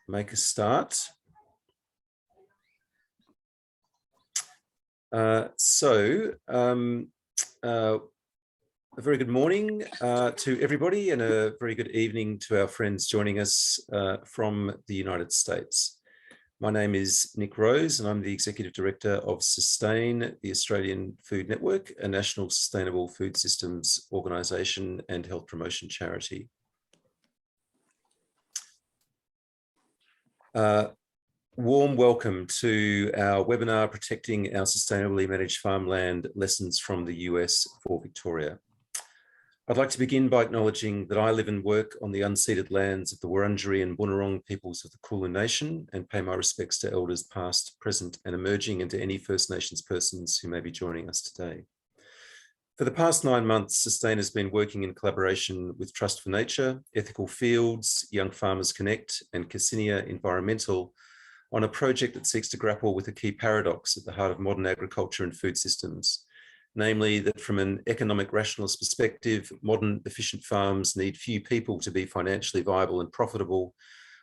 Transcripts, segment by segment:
make a start. A very good morning to everybody, and a very good evening to our friends joining us from the United States. My name is Nick Rose, and I'm the Executive Director of Sustain, the Australian Food Network, a national sustainable food systems organisation and health promotion charity. Warm welcome to our webinar, Protecting Our Sustainably Managed Farmland, Lessons from the US for Victoria. I'd like to begin by acknowledging that I live and work on the unceded lands of the Wurundjeri and Bunurong peoples of the Kulin Nation, and pay my respects to elders past, present and emerging, and to any First Nations persons who may be joining us today. For the past 9 months, Sustain has been working in collaboration with Trust for Nature, Ethical Fields, Young Farmers Connect and Cassinia Environmental on a project that seeks to grapple with a key paradox at the heart of modern agriculture and food systems. Namely, that from an economic rationalist perspective, modern efficient farms need few people to be financially viable and profitable,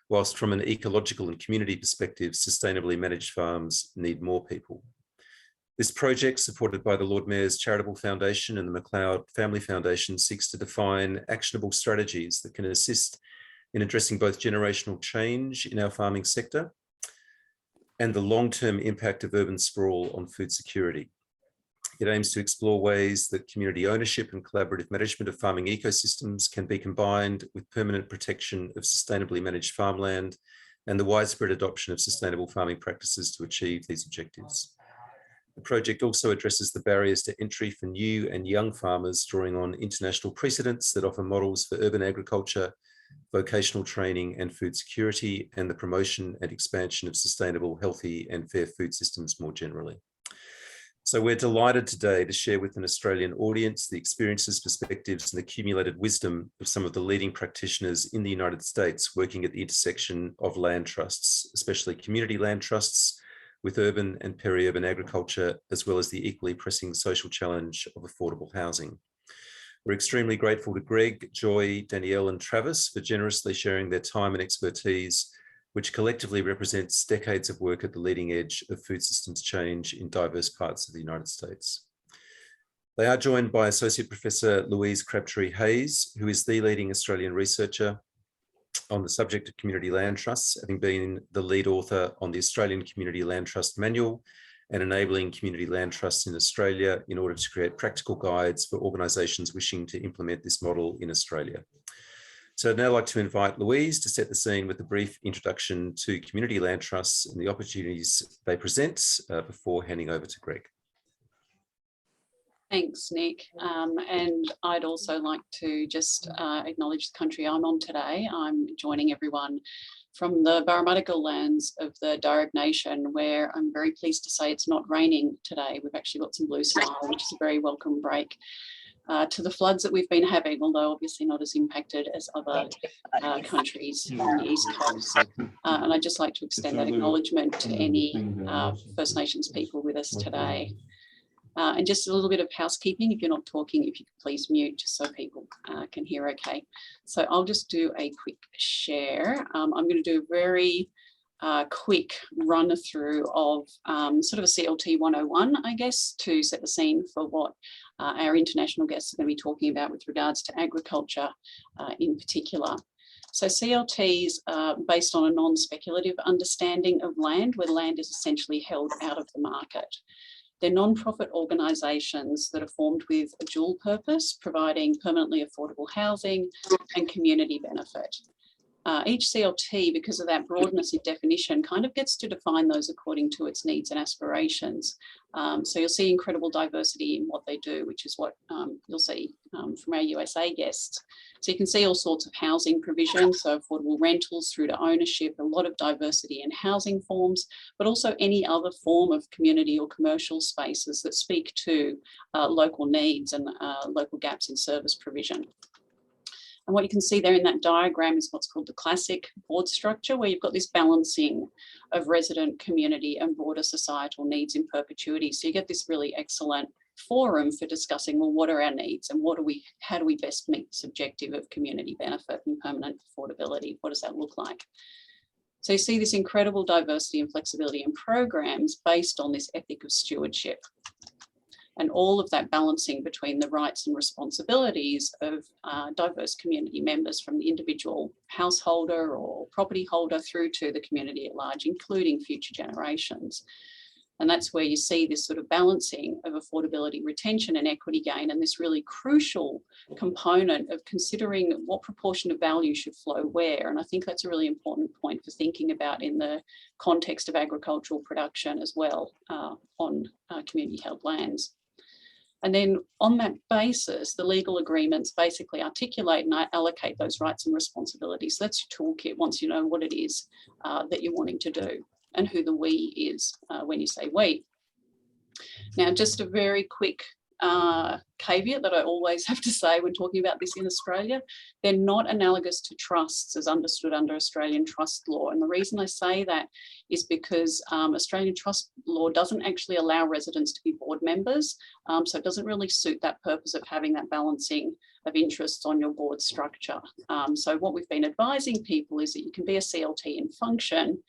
whilst from an ecological and community perspective, sustainably managed farms need more people. This project, supported by the Lord Mayor's Charitable Foundation and the MacLeod Family Foundation, seeks to define actionable strategies that can assist in addressing both generational change in our farming sector and the long-term impact of urban sprawl on food security. It aims to explore ways that community ownership and collaborative management of farming ecosystems can be combined with permanent protection of sustainably managed farmland and the widespread adoption of sustainable farming practices to achieve these objectives. The project also addresses the barriers to entry for new and young farmers, drawing on international precedents that offer models for urban agriculture, vocational training and food security, and the promotion and expansion of sustainable, healthy and fair food systems more generally. So we're delighted today to share with an Australian audience the experiences, perspectives and accumulated wisdom of some of the leading practitioners in the United States working at the intersection of land trusts, especially community land trusts, with urban and peri-urban agriculture, as well as the equally pressing social challenge of affordable housing. We're extremely grateful to Greg, Joy, Danielle and Travis for generously sharing their time and expertise, which collectively represents decades of work at the leading edge of food systems change in diverse parts of the United States. They are joined by Associate Professor Louise Crabtree-Hayes, who is the leading Australian researcher on the subject of community land trusts, having been the lead author on the Australian Community Land Trust Manual and enabling community land trusts in Australia in order to create practical guides for organisations wishing to implement this model in Australia. So I'd now like to invite Louise to set the scene with a brief introduction to community land trusts and the opportunities they present before handing over to Greg. Thanks, Nick. And I'd also like to just acknowledge the country I'm on today. I'm joining everyone from the Barramutigal lands of the Darug Nation, where I'm very pleased to say it's not raining today. We've actually got some blue sky, which is a very welcome break to the floods that we've been having, although obviously not as impacted as other countries on the East Coast. And I'd just like to extend that acknowledgement to any First Nations people with us today. And just a little bit of housekeeping, if you're not talking, if you could please mute just so people can hear okay. So I'll just do a quick share. I'm going to do a very quick run through of sort of a CLT 101, I guess, to set the scene for what our international guests are going to be talking about with regards to agriculture in particular. So CLTs are based on a non-speculative understanding of land, where land is essentially held out of the market. They're non-profit organisations that are formed with a dual purpose, providing permanently affordable housing and community benefit. Each CLT, because of that broadness in definition, kind of gets to define those according to its needs and aspirations. So you'll see incredible diversity in what they do, which is what you'll see from our USA guests. So you can see all sorts of housing provision, so affordable rentals through to ownership, a lot of diversity in housing forms, but also any other form of community or commercial spaces that speak to local needs and local gaps in service provision. And what you can see there in that diagram is what's called the classic board structure, where you've got this balancing of resident, community and broader societal needs in perpetuity. So you get this really excellent forum for discussing, well, what are our needs and how do we best meet this objective of community benefit and permanent affordability? What does that look like? So you see this incredible diversity and flexibility in programs based on this ethic of stewardship. And all of that balancing between the rights and responsibilities of diverse community members, from the individual householder or property holder through to the community at large, including future generations. And that's where you see this sort of balancing of affordability, retention and equity gain, and this really crucial component of considering what proportion of value should flow where. And I think that's a really important point for thinking about in the context of agricultural production as well on community held lands. And then on that basis, the legal agreements basically articulate and allocate those rights and responsibilities. That's your toolkit once you know what it is that you're wanting to do and who the we is when you say we. Now, just a very quick caveat that I always have to say when talking about this in Australia: they're not analogous to trusts as understood under Australian trust law. And the reason I say that is because Australian trust law doesn't actually allow residents to be board members. So it doesn't really suit that purpose of having that balancing of interests on your board structure. So what we've been advising people is that you can be a CLT in function,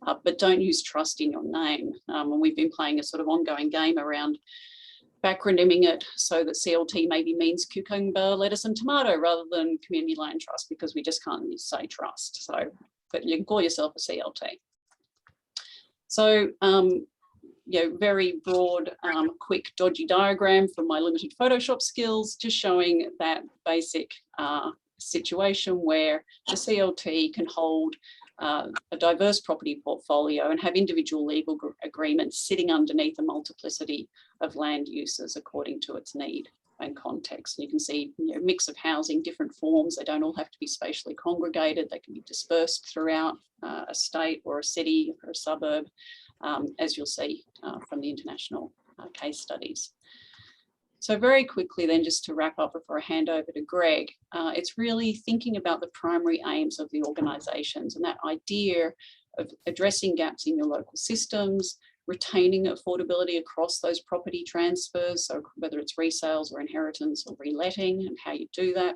but don't use trust in your name. And we've been playing a sort of ongoing game around acronyming it so that CLT maybe means cucumber, lettuce and tomato rather than community land trust, because we just can't say trust. So, but you can call yourself a CLT. So, very broad, quick, dodgy diagram from my limited Photoshop skills, just showing that basic situation where the CLT can hold a diverse property portfolio and have individual legal agreements sitting underneath a multiplicity of land uses according to its need and context. And you can see mix of housing, different forms. They don't all have to be spatially congregated. They can be dispersed throughout a state or a city or a suburb, as you'll see from the international case studies. So very quickly then, just to wrap up before I hand over to Greg, it's really thinking about the primary aims of the organisations and that idea of addressing gaps in your local systems, retaining affordability across those property transfers, so whether it's resales or inheritance or reletting and how you do that,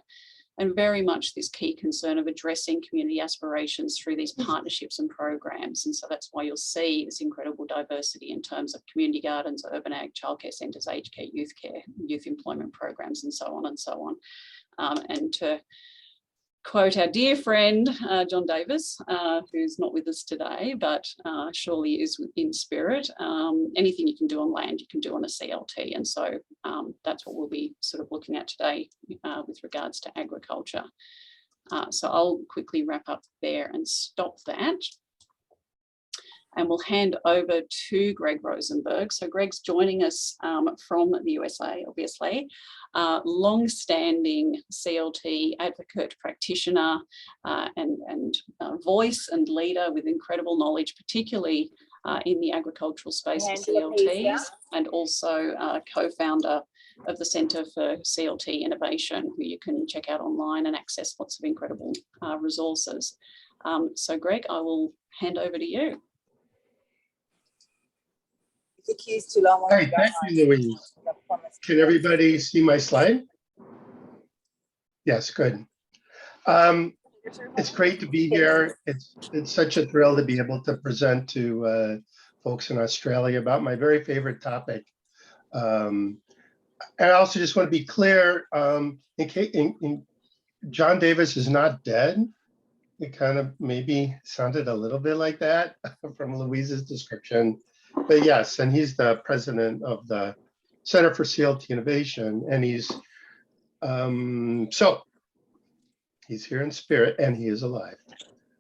and very much this key concern of addressing community aspirations through these partnerships and programs. And so that's why you'll see this incredible diversity in terms of community gardens, urban ag, childcare centres, aged care, youth employment programs, and so on and so on. And to quote our dear friend, John Davis, who's not with us today, but surely is in spirit, anything you can do on land, you can do on a CLT. And so that's what we'll be sort of looking at today with regards to agriculture. So I'll quickly wrap up there and stop that. And we'll hand over to Greg Rosenberg. So Greg's joining us from the USA, obviously. Long-standing CLT advocate, practitioner, and voice and leader with incredible knowledge, particularly in the agricultural space of CLTs, and also co-founder of the Centre for CLT Innovation, who you can check out online and access lots of incredible resources. So Greg, I will hand over to you. Hi, thank you, Louise. Can everybody see my slide? Yes, good. It's great to be here. It's such a thrill to be able to present to folks in Australia about my very favorite topic. And I also just want to be clear, John Davis is not dead. It kind of maybe sounded a little bit like that from Louise's description. But yes, and he's the president of the Center for CLT Innovation, and he's he's here in spirit and he is alive.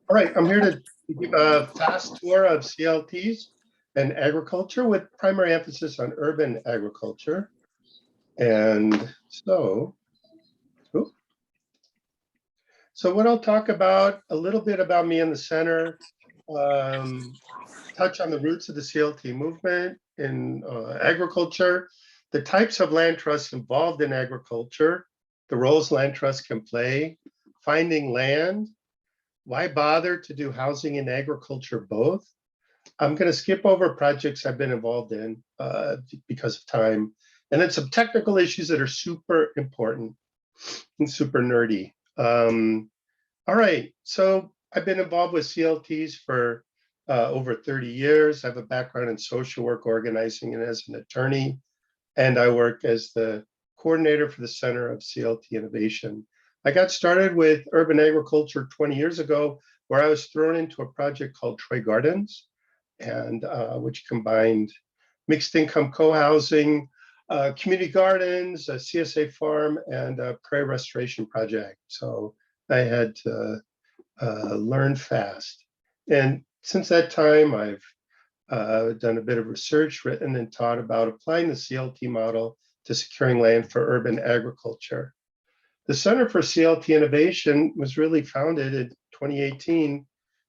All right, I'm here to give a fast tour of CLTs and agriculture with primary emphasis on urban agriculture. And so what I'll talk about, a little bit about me and the center, touch on the roots of the CLT movement in agriculture, the types of land trusts involved in agriculture, the roles land trusts can play, finding land, why bother to do housing and agriculture both. I'm going to skip over projects I've been involved in because of time, and then some technical issues that are super important and super nerdy. All right, so I've been involved with CLTs for over 30 years. I have a background in social work, organizing, and as an attorney. And I work as the coordinator for the Center of CLT Innovation. I got started with urban agriculture 20 years ago, where I was thrown into a project called Troy Gardens, and which combined mixed income co-housing, community gardens, a CSA farm, and a prairie restoration project. So I had to learn fast. And since that time, I've done a bit of research, written and taught about applying the CLT model to securing land for urban agriculture. The Center for CLT Innovation was really founded in 2018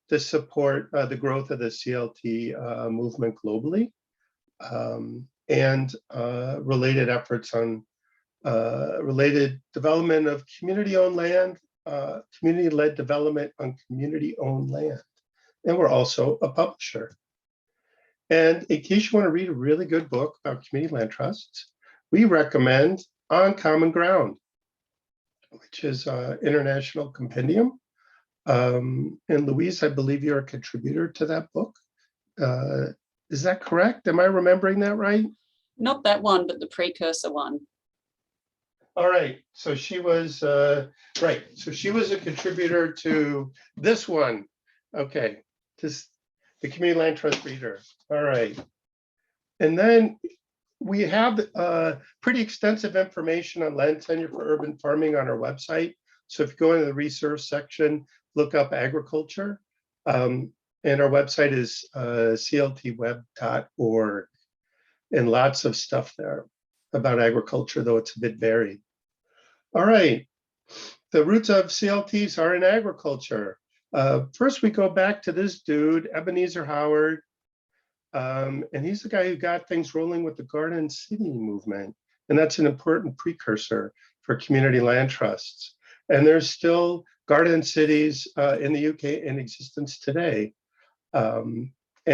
to support the growth of the CLT movement globally, and related efforts on related development of community-owned land, community-led development on community-owned land. And we're also a publisher. And in case you want to read a really good book about community land trusts, we recommend On Common Ground, which is an international compendium. And Louise, I believe you're a contributor to that book. Is that correct? Am I remembering that right? Not that one, but the precursor one. All right. So she was, right. So she was a contributor to this one. Okay. Just the Community Land Trust Reader. All right. And then we have pretty extensive information on land tenure for urban farming on our website. So if you go into the resource section, look up agriculture. And our website is cltweb.org. And lots of stuff there about agriculture, though it's a bit varied. All right. The roots of CLTs are in agriculture. First, we go back to this dude, Ebenezer Howard. And he's the guy who got things rolling with the Garden City movement. And that's an important precursor for community land trusts. And there's still garden cities in the UK in existence today. And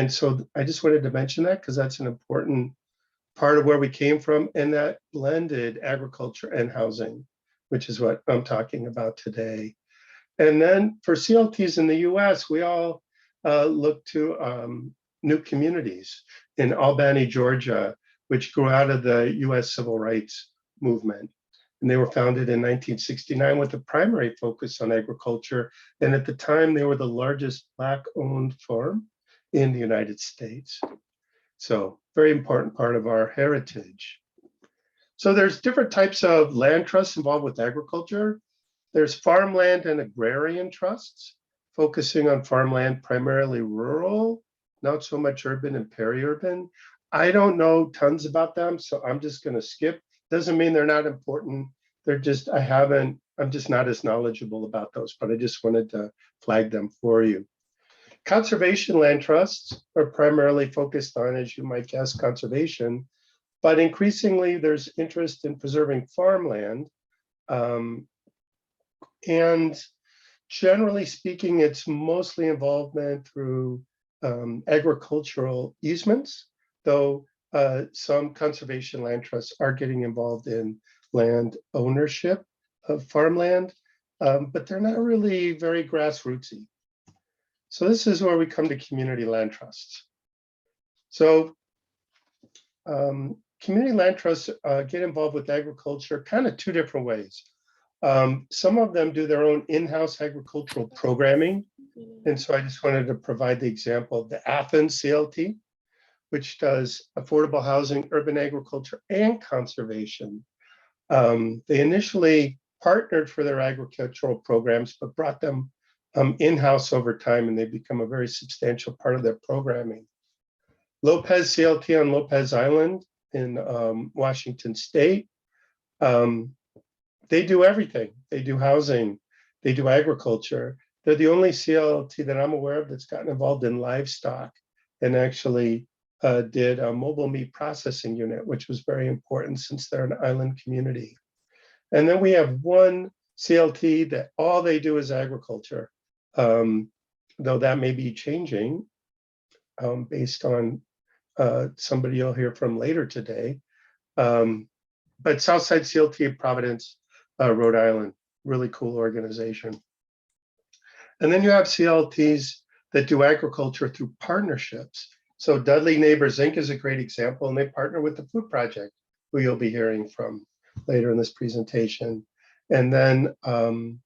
so I just wanted to mention that because that's an important part of where we came from, and that blended agriculture and housing, which is what I'm talking about today. And then for CLTs in the US, we all look to new communities in Albany, Georgia, which grew out of the US civil rights movement. And they were founded in 1969 with a primary focus on agriculture. And at the time, they were the largest Black-owned farm in the United States. So very important part of our heritage. So there's different types of land trusts involved with agriculture. There's farmland and agrarian trusts, focusing on farmland primarily rural, not so much urban and peri-urban. I don't know tons about them, so I'm just going to skip. Doesn't mean they're not important. They're just, I'm just not as knowledgeable about those, but I just wanted to flag them for you. Conservation land trusts are primarily focused on, as you might guess, conservation, but increasingly there's interest in preserving farmland. And generally speaking, it's mostly involvement through agricultural easements, though some conservation land trusts are getting involved in land ownership of farmland, but they're not really very grassrootsy. So this is where we come to community land trusts. So community land trusts get involved with agriculture kind of two different ways. Some of them do their own in-house agricultural programming. And so I just wanted to provide the example of the Athens CLT, which does affordable housing, urban agriculture, and conservation. They initially partnered for their agricultural programs, but brought them in-house over time, and they become a very substantial part of their programming. Lopez CLT on Lopez Island in Washington State. They do everything. They do housing, they do agriculture. They're the only CLT that I'm aware of that's gotten involved in livestock, and actually did a mobile meat processing unit, which was very important since they're an island community. And then we have one CLT that all they do is agriculture, though that may be changing based on somebody you'll hear from later today. But Southside CLT of Providence, Rhode Island, really cool organization. And then you have CLTs that do agriculture through partnerships. So Dudley Neighbors Inc. is a great example, and they partner with the Food Project, who you'll be hearing from later in this presentation. And then the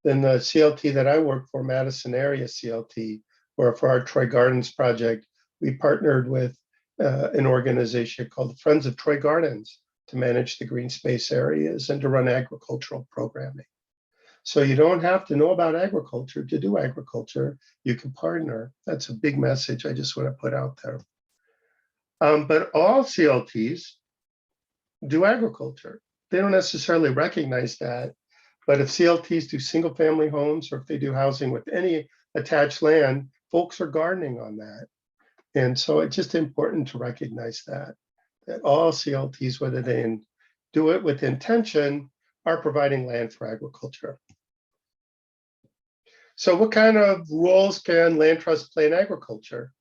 CLT that I work for, Madison Area CLT, or for our Troy Gardens project, we partnered with an organization called the Friends of Troy Gardens to manage the green space areas and to run agricultural programming. So you don't have to know about agriculture to do agriculture. You can partner. That's a big message I just want to put out there. But all CLTs do agriculture. They don't necessarily recognize that, but if CLTs do single family homes or if they do housing with any attached land, folks are gardening on that. And so it's just important to recognize that all CLTs, whether they do it with intention, are providing land for agriculture. So what kind of roles can land trusts play in agriculture?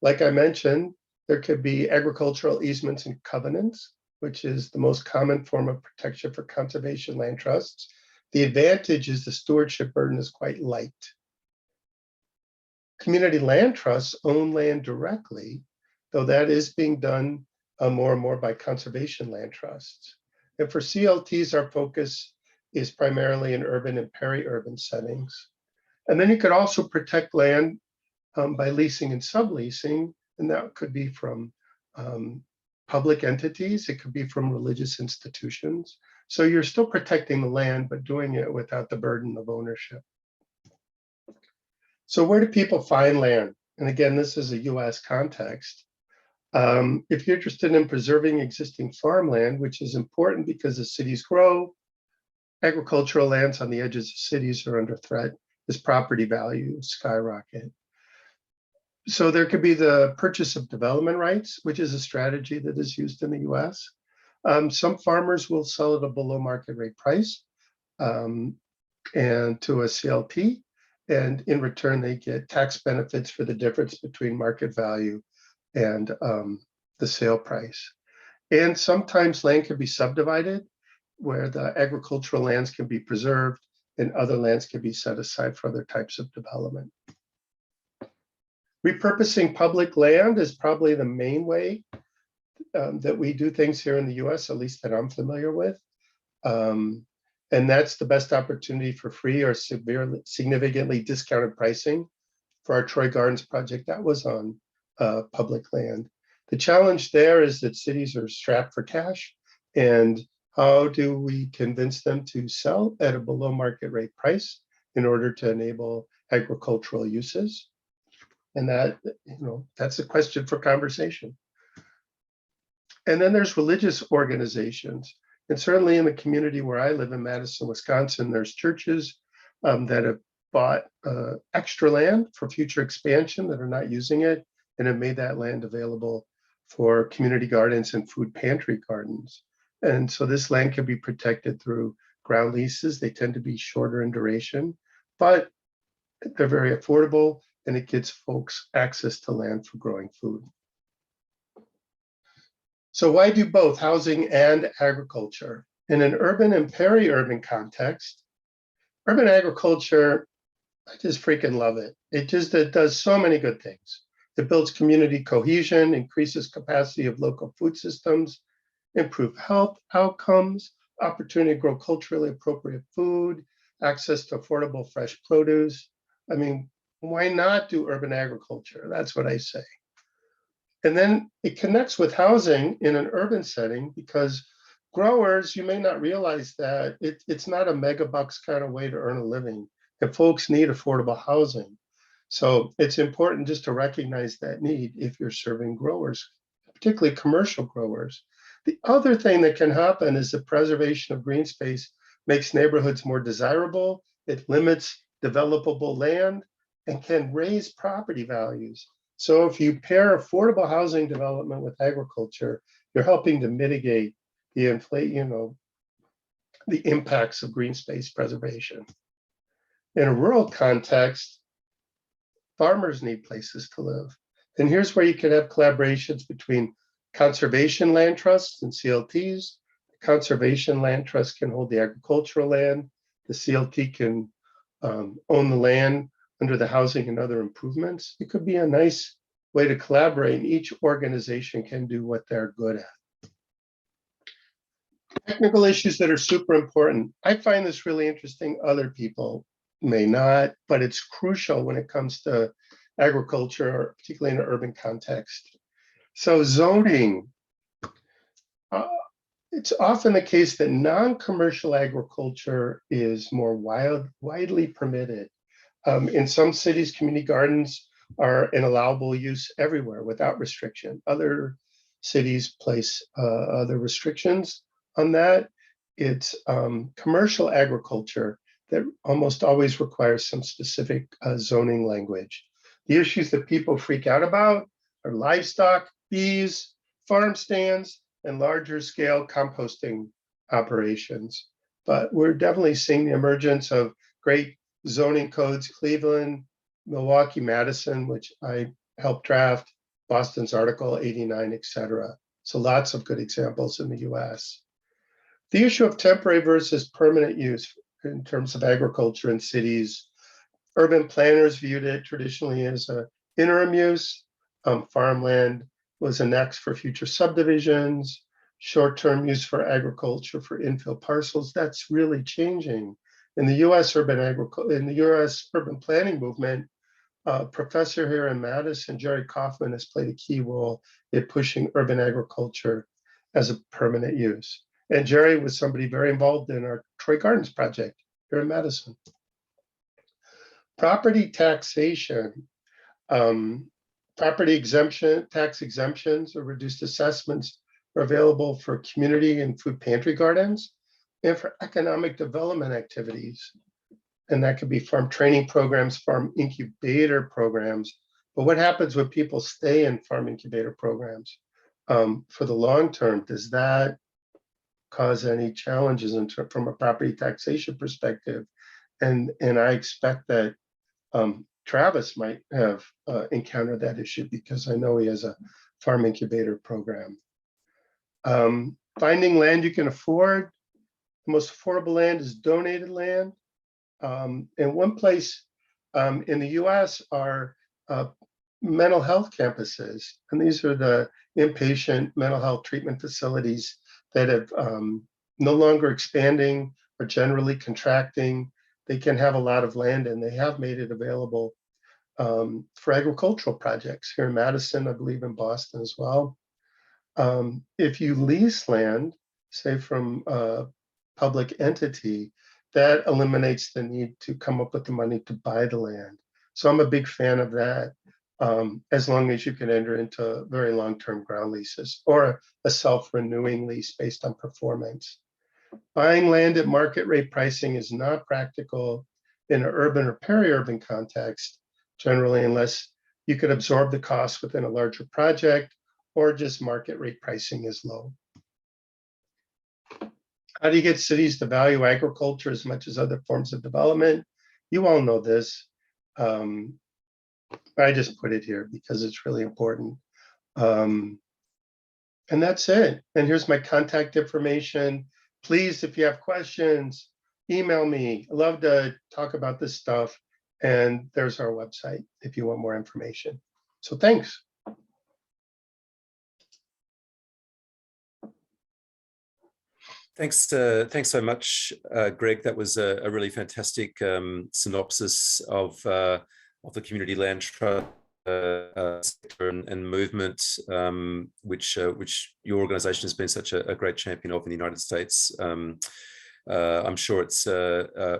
Like I mentioned, there could be agricultural easements and covenants, which is the most common form of protection for conservation land trusts. The advantage is the stewardship burden is quite light. Community land trusts own land directly, though that is being done more and more by conservation land trusts. And for CLTs, our focus is primarily in urban and peri-urban settings. And then you could also protect land by leasing and subleasing, and that could be from public entities, it could be from religious institutions. So you're still protecting the land, but doing it without the burden of ownership. So where do people find land? And again, this is a US context. If you're interested in preserving existing farmland, which is important because as cities grow, agricultural lands on the edges of cities are under threat as property values skyrocket. So there could be the purchase of development rights, which is a strategy that is used in the US. Some farmers will sell at a below market rate price and to a CLT, and in return they get tax benefits for the difference between market value and the sale price. And sometimes land can be subdivided where the agricultural lands can be preserved and other lands can be set aside for other types of development. Repurposing public land is probably the main way that we do things here in the US, at least that I'm familiar with. And that's the best opportunity for free or significantly discounted pricing. For our Troy Gardens project, that was on public land. The challenge there is that cities are strapped for cash, and how do we convince them to sell at a below market rate price in order to enable agricultural uses? And that, that's a question for conversation. And then there's religious organizations. And certainly in the community where I live in Madison, Wisconsin, there's churches that have bought extra land for future expansion that are not using it and have made that land available for community gardens and food pantry gardens. And so this land can be protected through ground leases. They tend to be shorter in duration, but they're very affordable, and it gives folks access to land for growing food. So why do both housing and agriculture? In an urban and peri-urban context, urban agriculture, I just freaking love it. It does so many good things. It builds community cohesion, increases capacity of local food systems, improve health outcomes, opportunity to grow culturally appropriate food, access to affordable fresh produce. I mean, why not do urban agriculture? That's what I say. And then it connects with housing in an urban setting because growers, you may not realize that it's not a mega bucks kind of way to earn a living, and folks need affordable housing. So it's important just to recognize that need if you're serving growers, particularly commercial growers. The other thing that can happen is the preservation of green space makes neighborhoods more desirable. It limits developable land and can raise property values. So if you pair affordable housing development with agriculture, you're helping to mitigate the the impacts of green space preservation. In a rural context, farmers need places to live. And here's where you can have collaborations between conservation land trusts and CLTs. The conservation land trust can hold the agricultural land. The CLT can own the land under the housing and other improvements. It could be a nice way to collaborate, and each organization can do what they're good at. Technical issues that are super important. I find this really interesting. Other people may not, but it's crucial when it comes to agriculture, particularly in an urban context. So zoning, it's often the case that non-commercial agriculture is more widely permitted. In some cities, community gardens are an allowable use everywhere without restriction. Other cities place other restrictions on that. It's commercial agriculture that almost always requires some specific zoning language. The issues that people freak out about are livestock, bees, farm stands, and larger scale composting operations. But we're definitely seeing the emergence of great zoning codes, Cleveland, Milwaukee, Madison, which I helped draft, Boston's Article 89, et cetera. So lots of good examples in the US. The issue of temporary versus permanent use in terms of agriculture in cities, urban planners viewed it traditionally as an interim use. Farmland was annexed for future subdivisions, short-term use for agriculture for infill parcels. That's really changing. In the US urban planning movement, professor here in Madison, Jerry Kaufman, has played a key role in pushing urban agriculture as a permanent use. And Jerry was somebody very involved in our Troy Gardens project here in Madison. Property taxation, property exemption, tax exemptions or reduced assessments are available for community and food pantry gardens and for economic development activities. And that could be farm training programs, farm incubator programs. But what happens when people stay in farm incubator programs for the long term? Does that cause any challenges from a property taxation perspective? And I expect that Travis might have encountered that issue because I know he has a farm incubator program. Finding land you can afford. The most affordable land is donated land. And one place in the US are mental health campuses. And these are the inpatient mental health treatment facilities that have no longer expanding or generally contracting. They can have a lot of land and they have made it available for agricultural projects here in Madison, I believe in Boston as well. If you lease land, say from a public entity, that eliminates the need to come up with the money to buy the land. So I'm a big fan of that, as long as you can enter into very long-term ground leases or a self-renewing lease based on performance. Buying land at market rate pricing is not practical in an urban or peri-urban context, generally, unless you could absorb the cost within a larger project or just market rate pricing is low. How do you get cities to value agriculture as much as other forms of development? You all know this. I just put it here because it's really important. And that's it. And here's my contact information. Please, if you have questions, email me. I love to talk about this stuff. And there's our website if you want more information. So thanks. Thanks so much, Greg. That was a really fantastic synopsis of the community land trust sector and movement, which your organization has been such a great champion of in the United States. I'm sure it's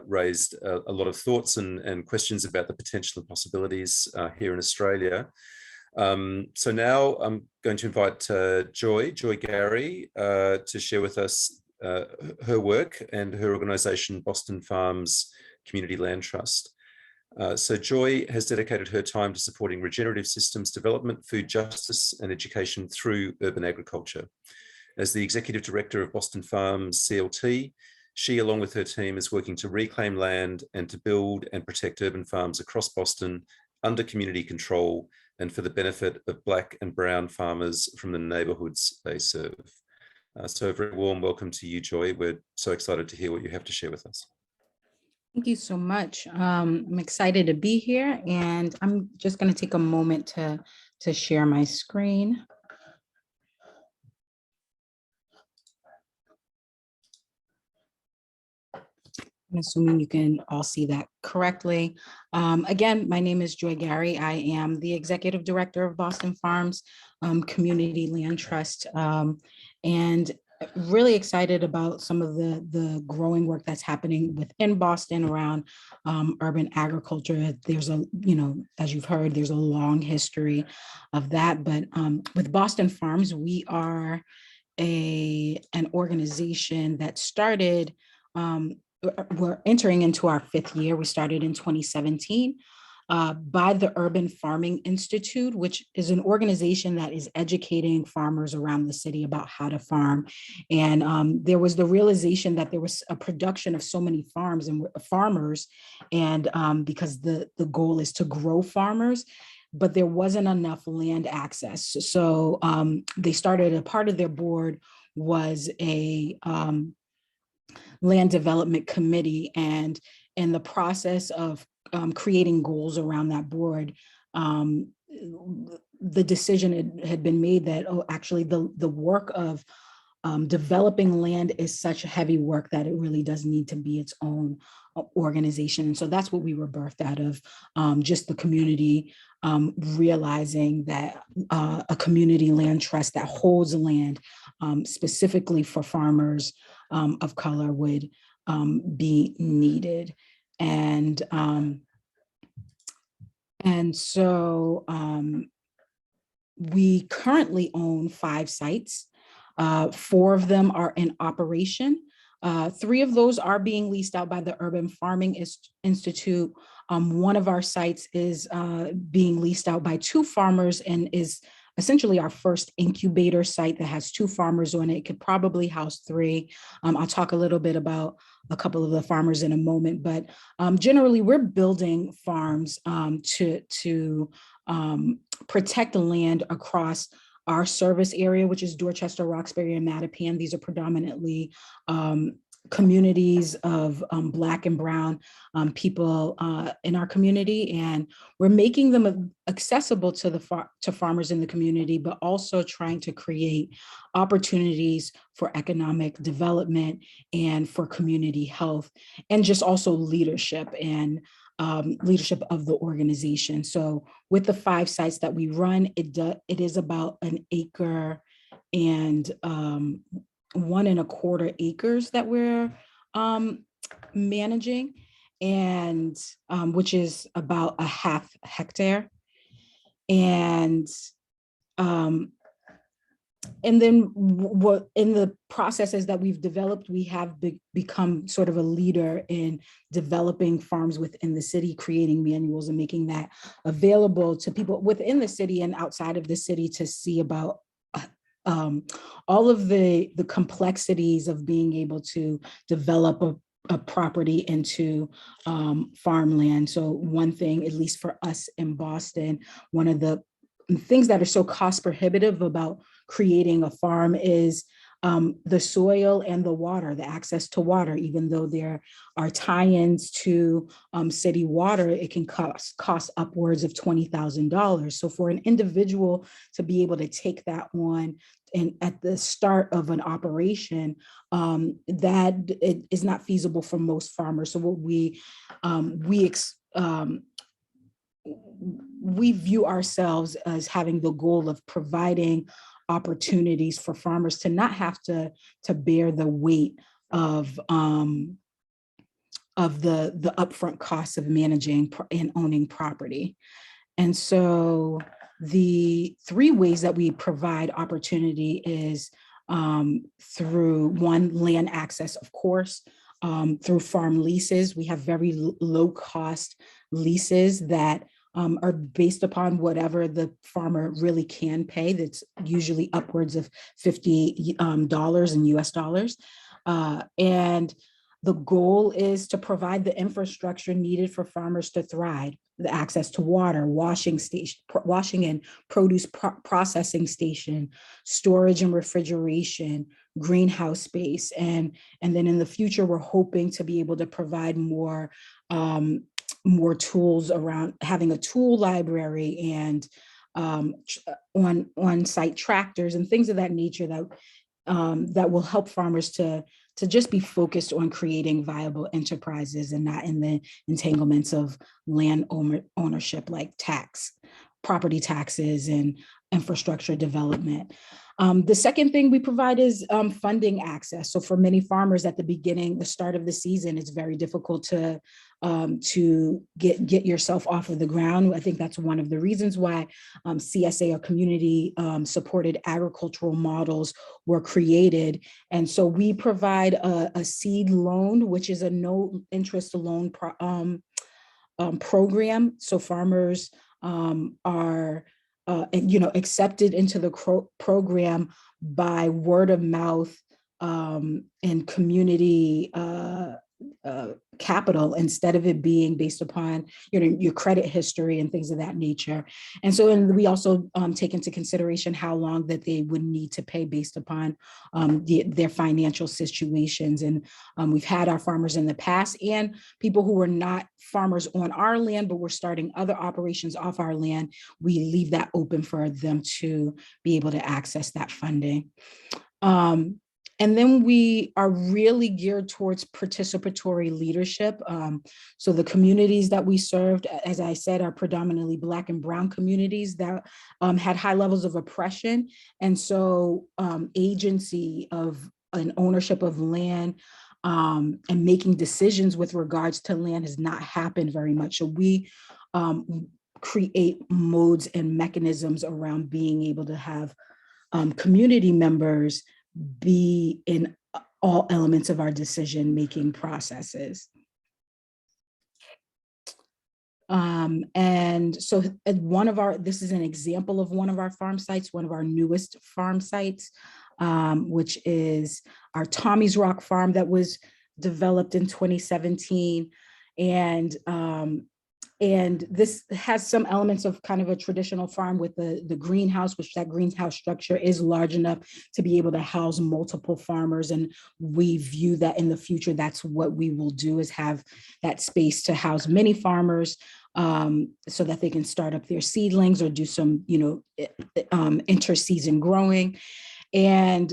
raised a lot of thoughts and questions about the potential and possibilities here in Australia. So now I'm going to invite Joy Gary to share with us her work and her organization, Boston Farms Community Land Trust. So Joy has dedicated her time to supporting regenerative systems development, food justice, and education through urban agriculture. As the executive director of Boston Farms CLT, she, along with her team, is working to reclaim land and to build and protect urban farms across Boston under community control and for the benefit of Black and Brown farmers from the neighbourhoods they serve. So a very warm welcome to you, Joy. We're so excited to hear what you have to share with us. Thank you so much. I'm excited to be here, and I'm just going to take a moment to share my screen. I'm assuming you can all see that correctly. Again, my name is Joy Gary. I am the Executive Director of Boston Farms Community Land Trust, and really excited about some of the growing work that's happening within Boston around urban agriculture. There's as you've heard, there's a long history of that, but with Boston Farms, we are an organization that started, we're entering into our 5th year. We started in 2017 by the Urban Farming Institute, which is an organization that is educating farmers around the city about how to farm. And there was the realization that there was a production of so many farms and farmers, and because the goal is to grow farmers, but there wasn't enough land access. So they started, a part of their board was a land development committee, and in the process of creating goals around that board, the decision had been made that, actually the work of developing land is such heavy work that it really does need to be its own organization. And so that's what we were birthed out of, just the community realizing that a community land trust that holds land specifically for farmers of color would be needed. And so we currently own 5 sites. 4 of them are in operation. 3 of those are being leased out by the Urban Farming Institute. One of our sites is being leased out by 2 farmers and is essentially our first incubator site that has 2 farmers on it. It could probably house 3. I'll talk a little bit about a couple of the farmers in a moment, but generally we're building farms to protect the land across our service area, which is Dorchester, Roxbury, and Mattapan. These are predominantly communities of Black and Brown people in our community, and we're making them accessible to to farmers in the community, but also trying to create opportunities for economic development and for community health, and just also leadership and leadership of the organization. So with the 5 sites that we run, it is about 1 acre and 1.25 acres that we're managing, and which is about a 1/2 hectare. And then what in the processes that we've developed, we have become sort of a leader in developing farms within the city, creating manuals and making that available to people within the city and outside of the city to see about all of the complexities of being able to develop a property into farmland. So one thing, at least for us in Boston, one of the things that are so cost prohibitive about creating a farm is the soil and the water, the access to water. Even though there are tie-ins to city water, it can cost upwards of $20,000. So for an individual to be able to take that on and at the start of an operation, that it is not feasible for most farmers. So what we view ourselves as having the goal of providing opportunities for farmers to not have to bear the weight of the upfront costs of managing and owning property. And so the 3 ways that we provide opportunity is through, 1, land access, of course, through farm leases. We have very low cost leases that are based upon whatever the farmer really can pay. That's usually upwards of $50 in US dollars. And the goal is to provide the infrastructure needed for farmers to thrive. the access to water, washing and produce processing station, storage and refrigeration, greenhouse space. And then in the future, we're hoping to be able to provide more tools around having a tool library and on-site tractors and things of that nature that will help farmers to just be focused on creating viable enterprises and not in the entanglements of land ownership like property taxes and infrastructure development. The second thing we provide is funding access. So for many farmers at the start of the season, it's very difficult to get yourself off of the ground. I think that's one of the reasons why CSA or community supported agricultural models were created. And so we provide a seed loan, which is a no interest loan program. So farmers are accepted into the program by word of mouth and community capital, instead of it being based upon your credit history and things of that nature. And so, we also take into consideration how long that they would need to pay based upon their financial situations. And we've had our farmers in the past and people who were not farmers on our land, but were starting other operations off our land. We leave that open for them to be able to access that funding. And then we are really geared towards participatory leadership. So the communities that we served, as I said, are predominantly Black and Brown communities that had high levels of oppression. And so agency of an ownership of land and making decisions with regards to land has not happened very much. So we create modes and mechanisms around being able to have community members be in all elements of our decision-making processes. And so this is an example of one of our farm sites, one of our newest farm sites, which is our Tommy's Rock farm that was developed in 2017. And this has some elements of kind of a traditional farm with the greenhouse, which that greenhouse structure is large enough to be able to house multiple farmers. And we view that in the future, that's what we will do, is have that space to house many farmers so that they can start up their seedlings or do some, inter-season growing. And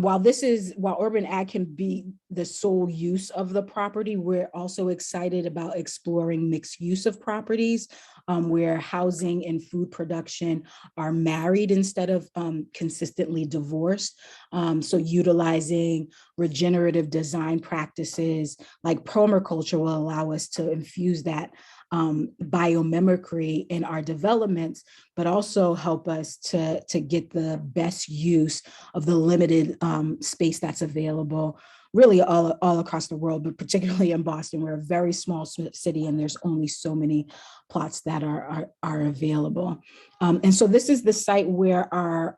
while urban ag can be the sole use of the property, we're also excited about exploring mixed use of properties where housing and food production are married instead of consistently divorced. So utilizing regenerative design practices like permaculture will allow us to infuse that biomimicry in our developments, but also help us to get the best use of the limited space that's available really all across the world, but particularly in Boston. We're a very small city and there's only so many plots that are available. And so this is the site where our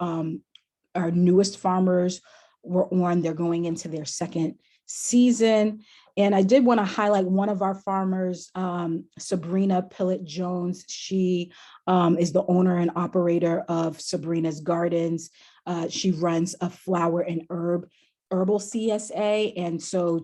newest farmers were on. They're going into their second season. And I did want to highlight one of our farmers, Sabrina Pillett Jones. She is the owner and operator of Sabrina's Gardens. She runs a flower and herbal CSA. And so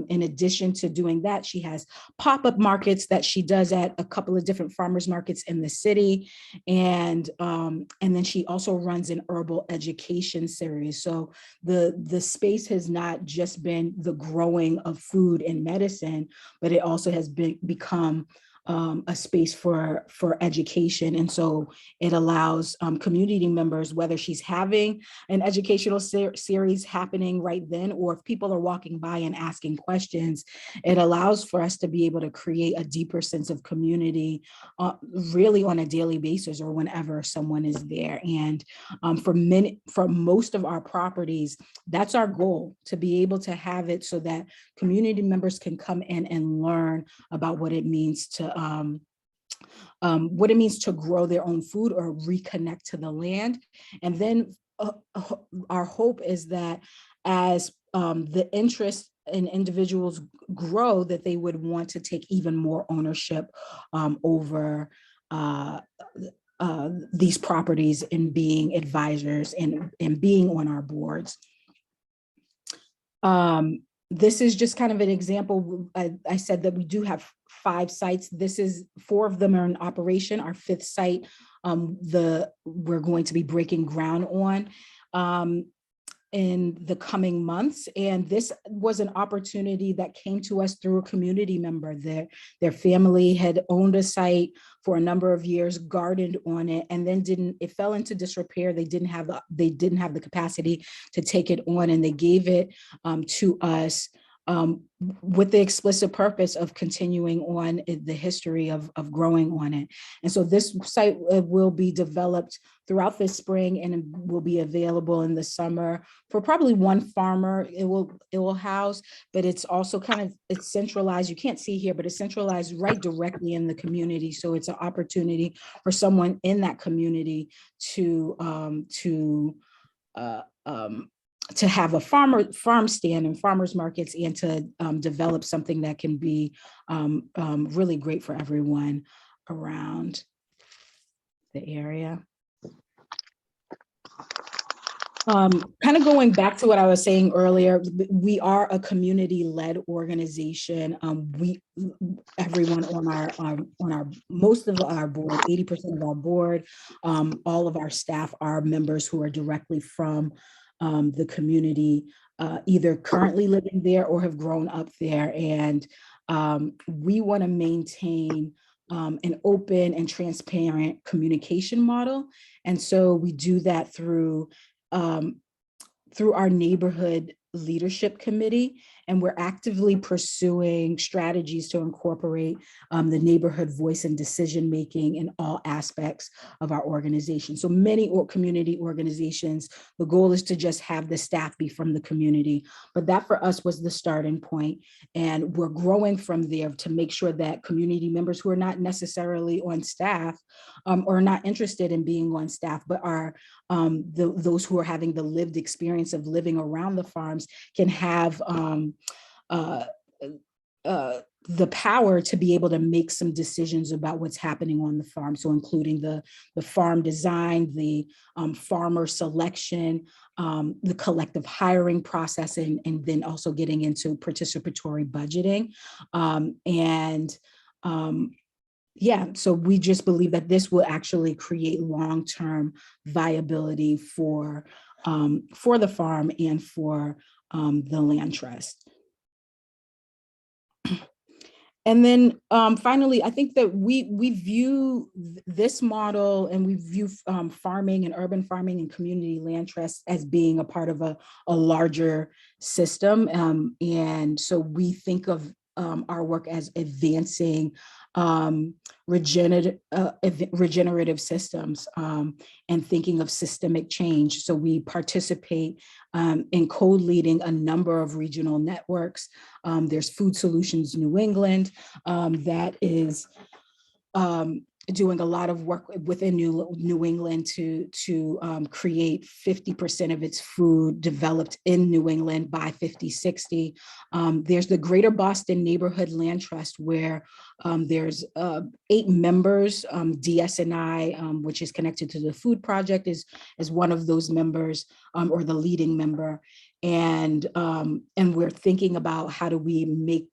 in addition to doing that, she has pop-up markets that she does at a couple of different farmers markets in the city. And then she also runs an herbal education series. So the space has not just been the growing of food and medicine, but it also has become a space for education. And so it allows community members, whether she's having an educational series happening right then, or if people are walking by and asking questions, it allows for us to be able to create a deeper sense of community really on a daily basis or whenever someone is there. And for most of our properties, that's our goal, to be able to have it so that community members can come in and learn about what it means to grow their own food or reconnect to the land. And then our hope is that as the interest and individuals grow, that they would want to take even more ownership over these properties and being advisors and being on our boards. This is just kind of an example. I said that we do have 5 sites. 4 of them are in operation. Our 5th site, we're going to be breaking ground on in the coming months. And this was an opportunity that came to us through a community member. Their family had owned a site for a number of years, gardened on it, and then it fell into disrepair. They didn't have the capacity to take it on, and they gave it to us with the explicit purpose of continuing on the history of growing on it. And so this site will be developed throughout the spring and will be available in the summer for probably one farmer. It will house, but it's also it's centralized. You can't see here, but it's centralized right directly in the community. So it's an opportunity for someone in that community to have a farm stand and farmers markets, and to develop something that can be really great for everyone around the area. Kind of going back to what I was saying earlier, we are a community-led organization. Everyone on our most of our board, 80% of our board, all of our staff are members who are directly from the community, either currently living there or have grown up there. And we want to maintain an open and transparent communication model. And so we do that through our neighborhood leadership committee, and we're actively pursuing strategies to incorporate the neighborhood voice and decision-making in all aspects of our organization. So many community organizations, the goal is to just have the staff be from the community, but that for us was the starting point. And we're growing from there to make sure that community members who are not necessarily on staff or not interested in being on staff, but are those who are having the lived experience of living around the farms can have the power to be able to make some decisions about what's happening on the farm. So including the farm design, the farmer selection, the collective hiring process, and then also getting into participatory budgeting. Yeah, so we just believe that this will actually create long-term viability for the farm and for the land trust. And then finally, I think that we view this model, and we view farming and urban farming and community land trusts as being a part of a larger system. And so we think of our work as advancing regenerative systems and thinking of systemic change. So we participate in co-leading a number of regional networks. There's Food Solutions New England that is doing a lot of work within New England to create 50% of its food developed in New England by 50-60. There's the Greater Boston Neighborhood Land Trust, where there's 8 members. DSNI, which is connected to the Food Project, is one of those members, or the leading member. And we're thinking about how do we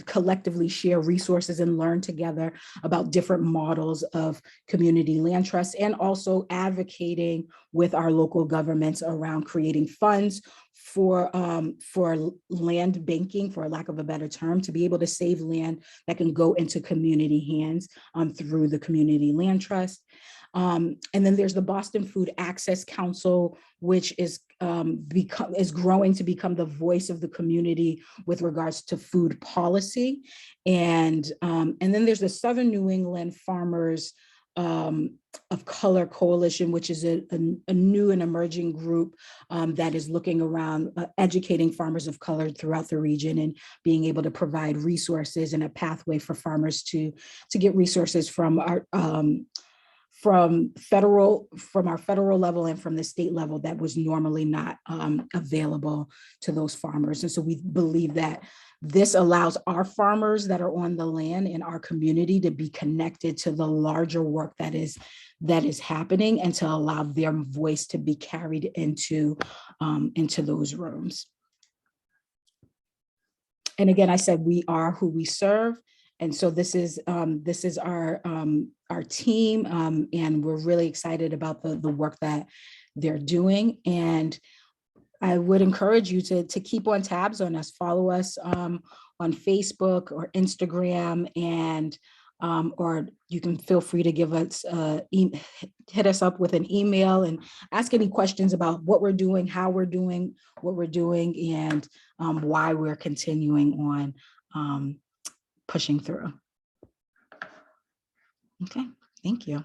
collectively share resources and learn together about different models of community land trusts, and also advocating with our local governments around creating funds for land banking, for lack of a better term, to be able to save land that can go into community hands through the Community Land Trust. And then there's the Boston Food Access Council, which is growing to become the voice of the community with regards to food policy. And then there's the Southern New England Farmers of Color Coalition, which is a new and emerging group that is looking around educating farmers of color throughout the region and being able to provide resources and a pathway for farmers to get resources from from our federal level and from the state level that was normally not available to those farmers. And so we believe that this allows our farmers that are on the land in our community to be connected to the larger work that is happening, and to allow their voice to be carried into those rooms. And again, I said we are who we serve. And so this is our team, and we're really excited about the work that they're doing. And I would encourage you to keep on tabs on us, follow us on Facebook or Instagram, and or you can feel free to give us hit us up with an email and ask any questions about what we're doing, how we're doing what we're doing, and why we're continuing on pushing through. Okay, thank you.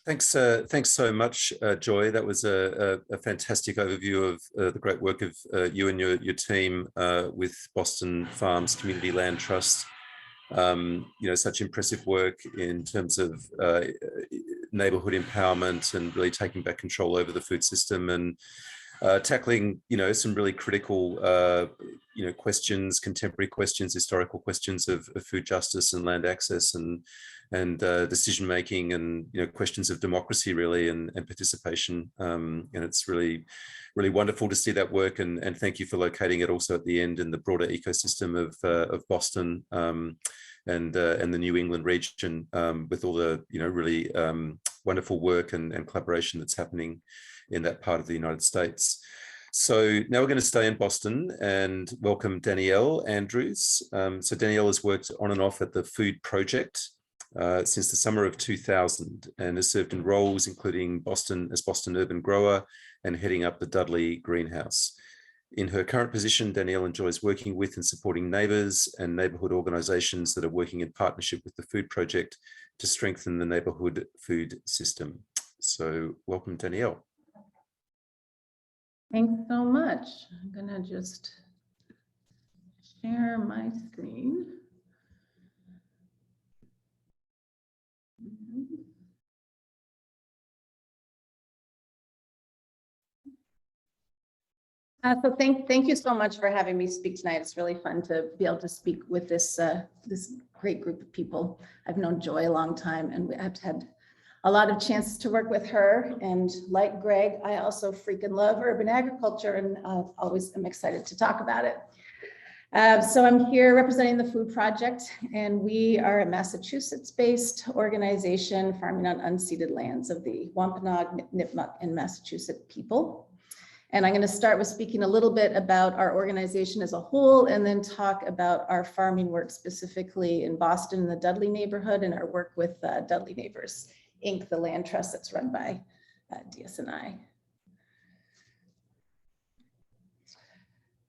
Thanks so much, Joy. That was a fantastic overview of the great work of you and your team with Boston Farms Community Land Trust. Such impressive work in terms of neighborhood empowerment and really taking back control over the food system, and tackling, some really critical, questions, contemporary questions, historical questions of food justice and land access, and decision making, and questions of democracy, really, and participation. And it's really wonderful to see that work, and thank you for locating it also at the end in the broader ecosystem of Boston and the New England region, with all the really wonderful work and collaboration that's happening in that part of the United States. So now we're going to stay in Boston and welcome Danielle Andrews. So Danielle has worked on and off at the Food Project since the summer of 2000, and has served in roles including Boston Urban Grower and heading up the Dudley greenhouse. In her current position, Danielle enjoys working with and supporting neighbours and neighbourhood organisations that are working in partnership with the Food Project to strengthen the neighbourhood food system. So welcome, Danielle. Thanks so much. I'm gonna just share my screen. So thank you so much for having me speak tonight. It's really fun to be able to speak with this great group of people. I've known Joy a long time, and I've had a lot of chances to work with her. And like Greg, I also freaking love urban agriculture, and always am excited to talk about it. So I'm here representing the Food Project, and we are a Massachusetts-based organization farming on unceded lands of the Wampanoag, Nipmuc, and Massachusetts people. And I'm going to start with speaking a little bit about our organization as a whole, and then talk about our farming work specifically in Boston, in the Dudley neighborhood, and our work with Dudley Neighbors, Inc., the land trust that's run by DSNI.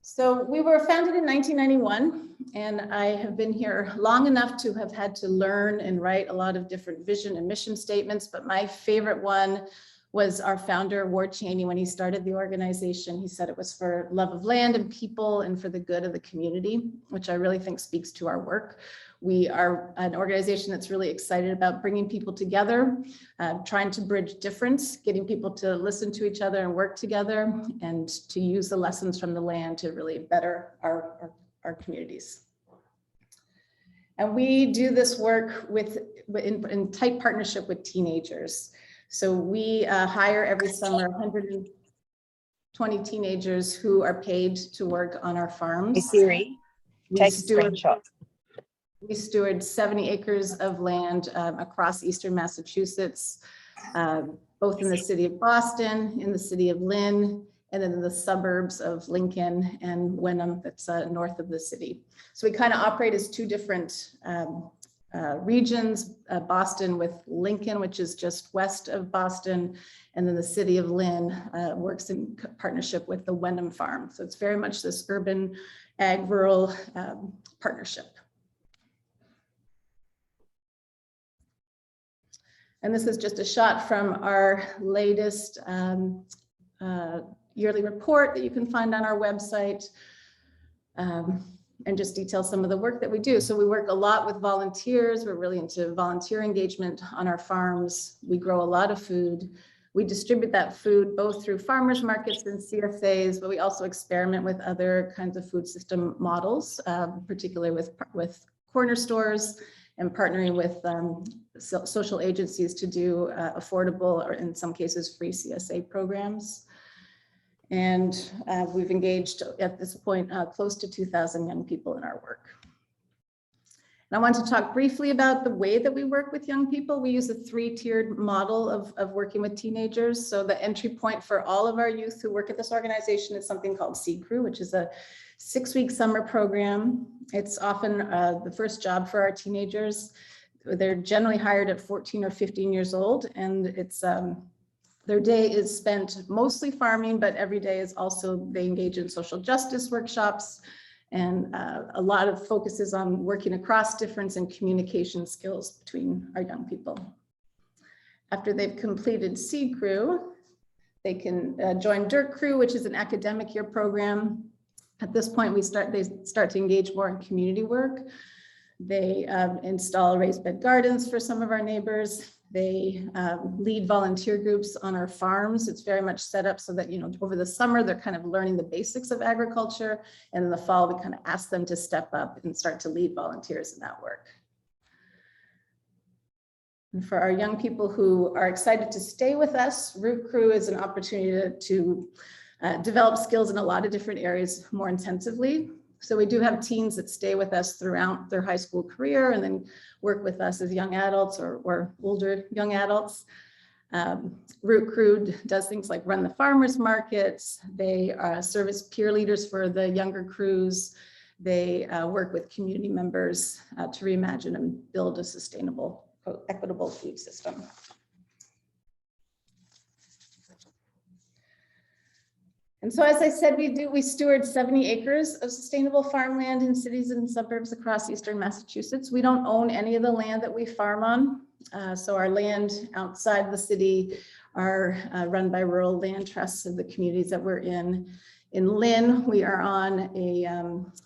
So we were founded in 1991, and I have been here long enough to have had to learn and write a lot of different vision and mission statements, but my favorite one was our founder, Ward Cheney. When he started the organization, he said it was for love of land and people and for the good of the community, which I really think speaks to our work. We are an organization that's really excited about bringing people together, trying to bridge difference, getting people to listen to each other and work together, and to use the lessons from the land to really better our communities. And we do this work in tight partnership with teenagers. So we hire every summer 120 teenagers who are paid to work on our farms. Hey Siri, take a screenshot. We steward 70 acres of land across Eastern Massachusetts, both in the city of Boston, in the city of Lynn, and then in the suburbs of Lincoln and Wenham, that's north of the city. So we kind of operate as two different regions, Boston with Lincoln, which is just west of Boston, and then the city of Lynn works in partnership with the Wenham farm. So it's very much this urban ag rural partnership. And this is just a shot from our latest yearly report that you can find on our website. and just detail some of the work that we do. So we work a lot with volunteers. We're really into volunteer engagement on our farms. We grow a lot of food. We distribute that food both through farmers markets and CSAs, but we also experiment with other kinds of food system models, particularly with corner stores and partnering with social agencies to do affordable, or in some cases free CSA programs. And we've engaged at this point close to 2,000 young people in our work. And I want to talk briefly about the way that we work with young people. We use a 3-tiered model of working with teenagers. So the entry point for all of our youth who work at this organization is something called Seed Crew, which is a 6-week summer program. It's often the first job for our teenagers. They're generally hired at 14 or 15 years old, and it's their day is spent mostly farming, but every day is also, they engage in social justice workshops, and a lot of focus is on working across difference and communication skills between our young people. After they've completed Seed Crew, they can join Dirt Crew, which is an academic year program. At this point, they start to engage more in community work. They install raised bed gardens for some of our neighbors. They lead volunteer groups on our farms. It's very much set up so that, over the summer, they're kind of learning the basics of agriculture. And in the fall, we kind of ask them to step up and start to lead volunteers in that work. And for our young people who are excited to stay with us, Root Crew is an opportunity to develop skills in a lot of different areas more intensively. So we do have teens that stay with us throughout their high school career and then work with us as young adults or older young adults. Root Crew does things like run the farmers markets. They serve as peer leaders for the younger crews. They work with community members to reimagine and build a sustainable, equitable food system. And so, as I said, we steward 70 acres of sustainable farmland in cities and suburbs across Eastern Massachusetts. We don't own any of the land that we farm on. So our land outside the city are run by rural land trusts of the communities that we're in. In Lynn, we are on a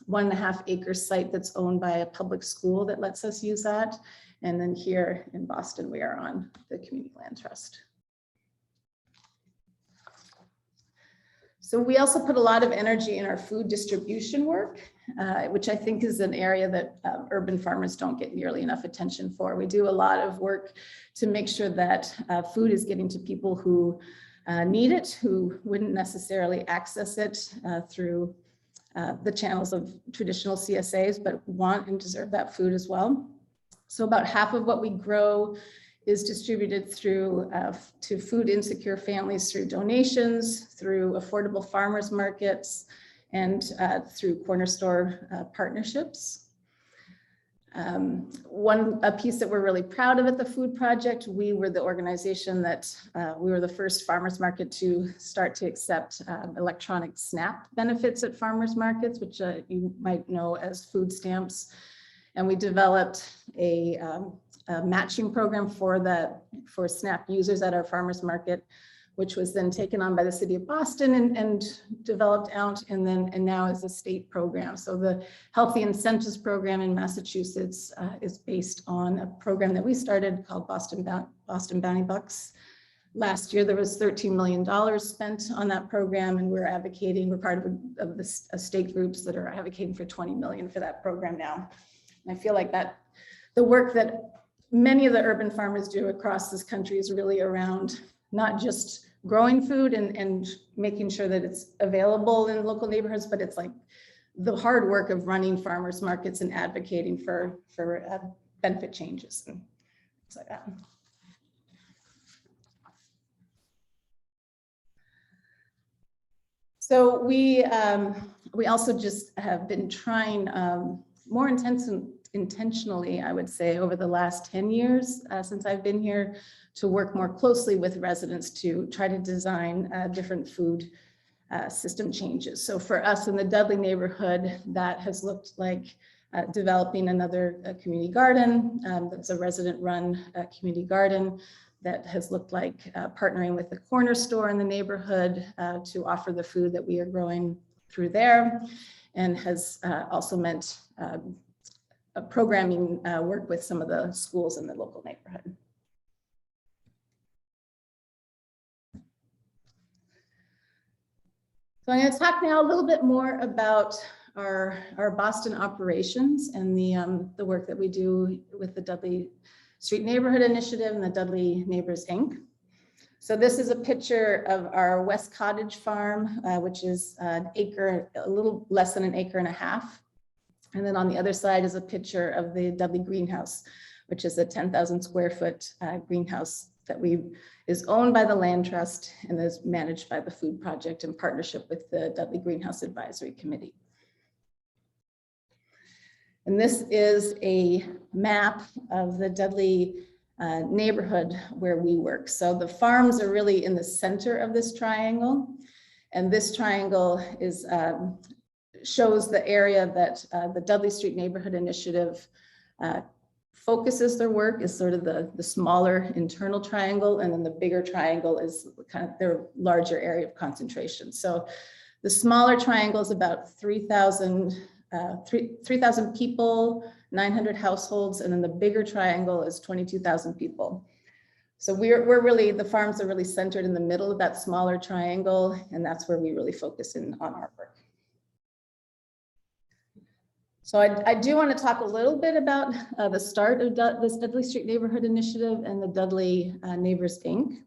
1.5 acre site that's owned by a public school that lets us use that. And then here in Boston, we are on the Community Land Trust. So we also put a lot of energy in our food distribution work, which I think is an area that urban farmers don't get nearly enough attention for. We do a lot of work to make sure that food is getting to people who need it, who wouldn't necessarily access it through the channels of traditional CSAs, but want and deserve that food as well. So about half of what we grow is distributed through to food insecure families through donations, through affordable farmers markets, and through corner store partnerships. A piece that we're really proud of at the Food Project, we were the organization that we were the first farmers market to start to accept electronic SNAP benefits at farmers markets, which you might know as food stamps. And we developed a matching program for SNAP users at our farmers market, which was then taken on by the city of Boston and developed out and now is a state program. So the Healthy Incentives Program in Massachusetts is based on a program that we started called Boston Bounty Bucks. Last year, there was $13 million spent on that program, and we're part of the state groups that are advocating for $20 million for that program now. And I feel like that the work that many of the urban farmers do across this country is really around not just growing food and making sure that it's available in local neighborhoods, but it's like the hard work of running farmers markets and advocating for benefit changes and things like that. So we also just have been trying more intentionally, I would say, over the last 10 years since I've been here, to work more closely with residents to try to design different food system changes. So for us in the Dudley neighborhood, that has looked like developing another community garden. That's a resident-run community garden. That has looked like partnering with the corner store in the neighborhood to offer the food that we are growing through there, and has also meant programming work with some of the schools in the local neighborhood. So I'm going to talk now a little bit more about our Boston operations and the work that we do with the Dudley Street Neighborhood Initiative and the Dudley Neighbors, Inc. So this is a picture of our West Cottage farm, which is an acre, a little less than an acre and a half. And then on the other side is a picture of the Dudley greenhouse, which is a 10,000 square foot greenhouse that is owned by the Land Trust and is managed by the Food Project in partnership with the Dudley Greenhouse Advisory Committee. And this is a map of the Dudley neighborhood where we work. So the farms are really in the center of this triangle. And this triangle shows the area that the Dudley Street Neighborhood Initiative focuses their work, is sort of the smaller internal triangle, and then the bigger triangle is kind of their larger area of concentration. So the smaller triangle is about 3,000 people, 900 households, and then the bigger triangle is 22,000 people. So we're really, the farms are really centered in the middle of that smaller triangle, and that's where we really focus in on our work. So I do want to talk a little bit about the start of this Dudley Street Neighborhood Initiative and the Dudley Neighbors, Inc.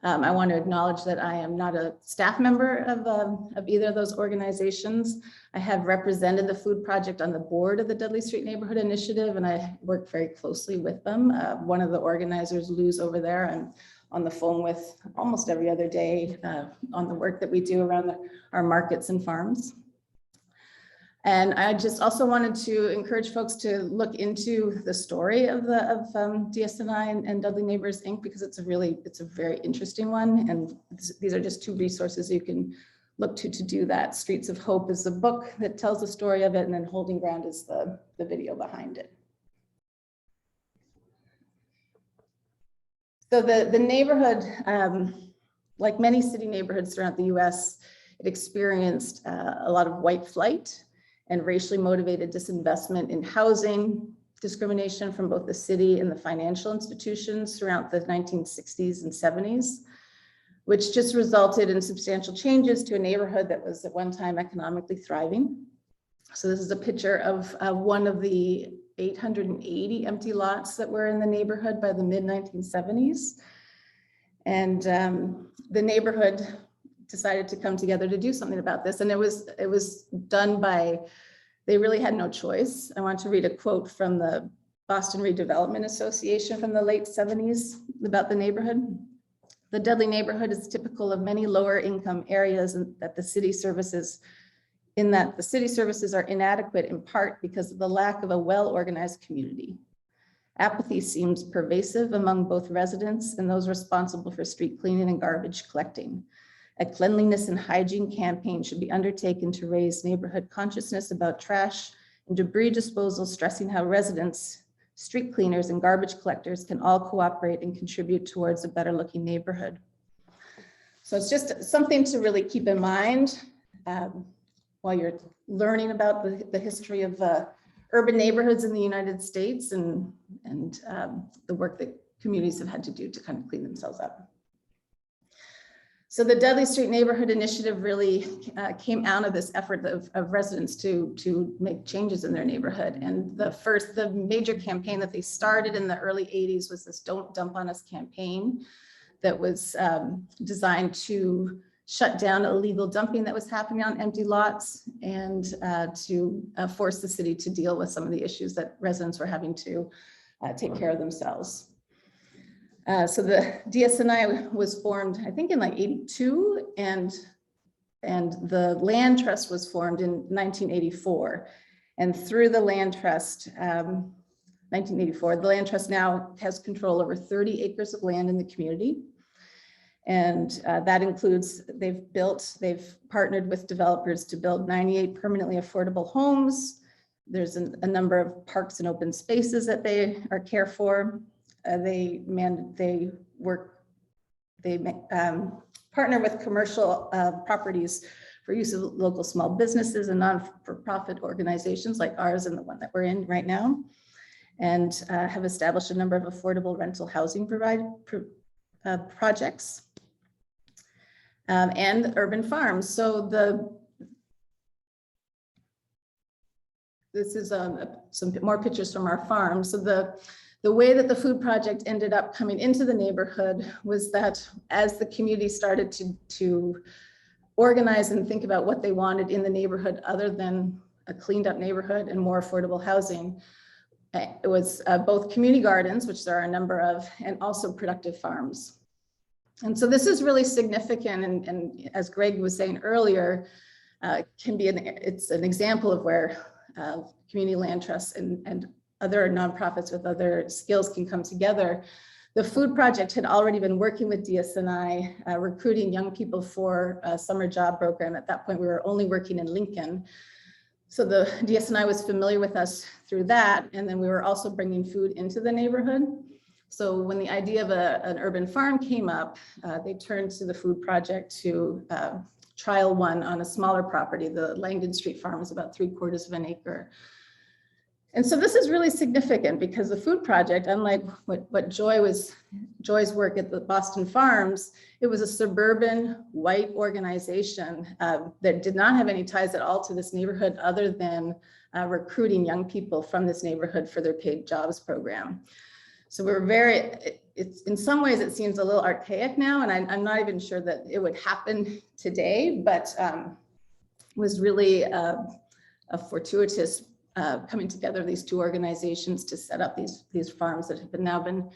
I want to acknowledge that I am not a staff member of either of those organizations. I have represented the Food Project on the board of the Dudley Street Neighborhood Initiative, and I work very closely with them. One of the organizers, Lou's over there, I'm on the phone with almost every other day on the work that we do around our markets and farms. And I just also wanted to encourage folks to look into the story of DSNI and Dudley Neighbors, Inc., because it's a very interesting one. And these are just two resources you can look to do that. Streets of Hope is the book that tells the story of it, and then Holding Ground is the video behind it. So the neighborhood, like many city neighborhoods throughout the US, it experienced a lot of white flight and racially motivated disinvestment in housing, discrimination from both the city and the financial institutions throughout the 1960s and 70s, which just resulted in substantial changes to a neighborhood that was at one time economically thriving. So this is a picture of one of the 880 empty lots that were in the neighborhood by the mid-1970s. And the neighborhood decided to come together to do something about this. And it was done by, they really had no choice. I want to read a quote from the Boston Redevelopment Association from the late 70s about the neighborhood. The Dudley neighborhood is typical of many lower income areas, and that the city services are inadequate in part because of the lack of a well-organized community. Apathy seems pervasive among both residents and those responsible for street cleaning and garbage collecting. A cleanliness and hygiene campaign should be undertaken to raise neighborhood consciousness about trash and debris disposal, stressing how residents, street cleaners, and garbage collectors can all cooperate and contribute towards a better looking neighborhood. So it's just something to really keep in mind while you're learning about the history of urban neighborhoods in the United States and the work that communities have had to do to kind of clean themselves up. So the Dudley Street Neighborhood Initiative really came out of this effort of residents to make changes in their neighborhood. And the major campaign that they started in the early 80s was this Don't Dump on Us campaign that was designed to shut down illegal dumping that was happening on empty lots and to force the city to deal with some of the issues that residents were having to take care of themselves. So the DSNI was formed, I think in like 82, and the Land Trust was formed in 1984. And through the Land Trust, 1984, the Land Trust now has control over 30 acres of land in the community. And that includes, they've partnered with developers to build 98 permanently affordable homes. There's a number of parks and open spaces that they care for. They partner with commercial properties for use of local small businesses and non-for-profit organizations like ours and the one that we're in right now, and have established a number of affordable rental housing projects and urban farms. So this is some more pictures from our farm. So the way that the food project ended up coming into the neighborhood was that as the community started to organize and think about what they wanted in the neighborhood other than a cleaned up neighborhood and more affordable housing, it was both community gardens, which there are a number of, and also productive farms. And so this is really significant, and as Greg was saying earlier, it's an example of where community land trusts and other nonprofits with other skills can come together. The food project had already been working with DSNI, recruiting young people for a summer job program. At that point, we were only working in Lincoln. So the DSNI was familiar with us through that. And then we were also bringing food into the neighborhood. So when the idea of an urban farm came up, they turned to the food project to trial one on a smaller property. The Langdon Street Farm is about 3/4 of an acre. And so this is really significant because the food project, unlike what Joy's work at the Boston Farms, it was a suburban white organization that did not have any ties at all to this neighborhood other than recruiting young people from this neighborhood for their paid jobs program. So we're it's in some ways it seems a little archaic now, and I'm not even sure that it would happen today, but was really a fortuitous coming together of these two organizations to set up these farms that have now been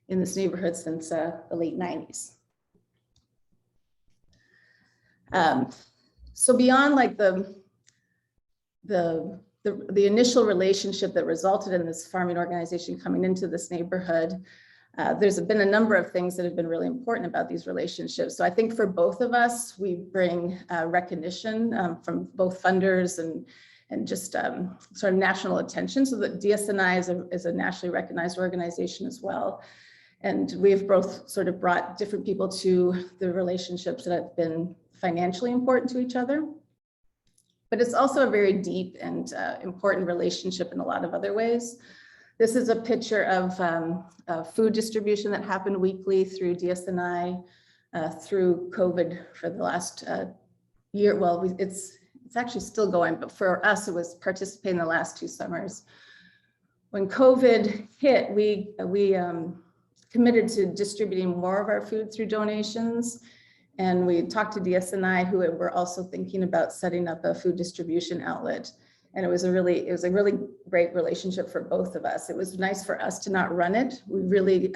in this neighborhood since the late 90s. So beyond like the initial relationship that resulted in this farming organization coming into this neighborhood, there's been a number of things that have been really important about these relationships. So I think for both of us, we bring recognition from both funders and just sort of national attention. So that DSNI is a nationally recognized organization as well. And we've both sort of brought different people to the relationships that have been financially important to each other. But it's also a very deep and important relationship in a lot of other ways. This is a picture of food distribution that happened weekly through DSNI through COVID for the last year. Well, it's actually still going, but for us, it was participating in the last 2 summers. When COVID hit, we committed to distributing more of our food through donations. And we talked to DSNI, who were also thinking about setting up a food distribution outlet. And it was a really great relationship for both of us. It was nice for us to not run it. We really,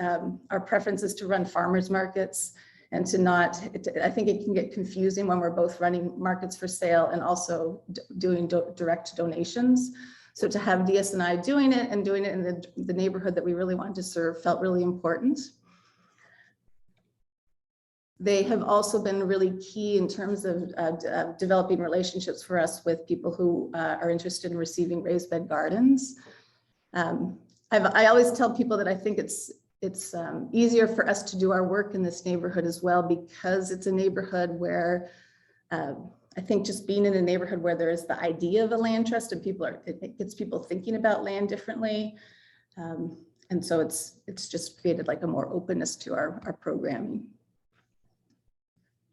our preference is to run farmers markets and to not, I think it can get confusing when we're both running markets for sale and also doing direct donations. So to have DSNI doing it and doing it in the neighborhood that we really wanted to serve felt really important. They have also been really key in terms of developing relationships for us with people who are interested in receiving raised bed gardens. I always tell people that I think it's easier for us to do our work in this neighborhood as well, because it's a neighborhood where I think just being in a neighborhood where there is the idea of a land trust and it gets people thinking about land differently. And so it's just created like a more openness to our programming.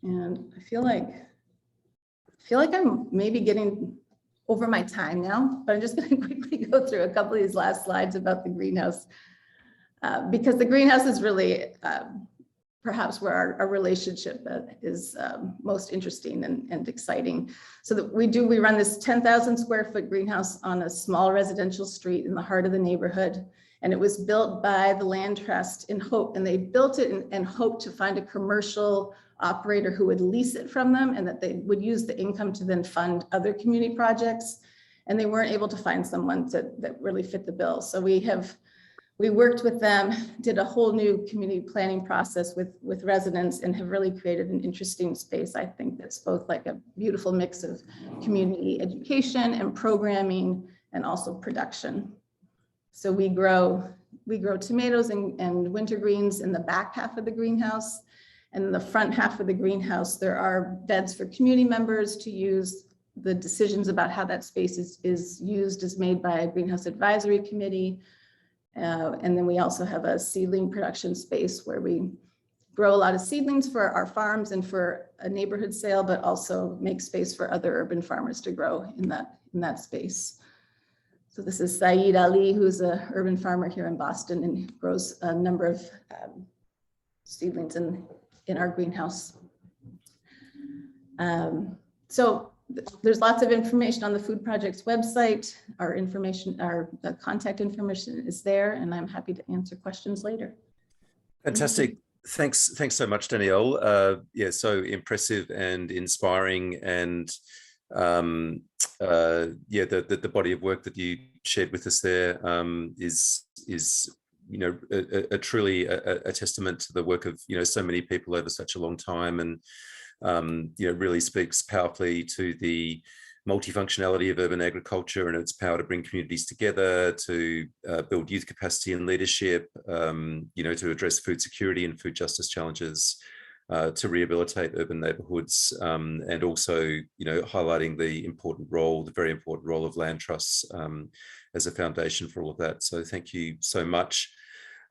And I feel like I'm maybe getting over my time now, but I'm just going to quickly go through a couple of these last slides about the greenhouse, because the greenhouse is really perhaps where our relationship is most interesting and exciting. So that we run this 10,000 square foot greenhouse on a small residential street in the heart of the neighborhood. And it was built by the land trust in hope, and they built it and hoped to find a commercial operator who would lease it from them and that they would use the income to then fund other community projects. And they weren't able to find someone that really fit the bill. So we worked with them, did a whole new community planning process with residents, and have really created an interesting space. I think that's both like a beautiful mix of community education and programming and also production. So we grow tomatoes and winter greens in the back half of the greenhouse. And in the front half of the greenhouse, there are beds for community members to use. The decisions about how that space is used is made by a greenhouse advisory committee. And then we also have a seedling production space where we grow a lot of seedlings for our farms and for a neighborhood sale, but also make space for other urban farmers to grow in that space. So this is Saeed Ali, who's an urban farmer here in Boston and grows a number of seedlings in our greenhouse. So there's lots of information on the Food Project's website. Our contact information is there, and I'm happy to answer questions later. Fantastic. Thanks so much, Danielle. Yeah, so impressive and inspiring, and yeah, the body of work that you shared with us there is you know truly a testament to the work of so many people over such a long time, and really speaks powerfully to the multifunctionality of urban agriculture and its power to bring communities together, to build youth capacity and leadership, to address food security and food justice challenges, to rehabilitate urban neighbourhoods, and also, highlighting the very important role of land trusts as a foundation for all of that. So thank you so much.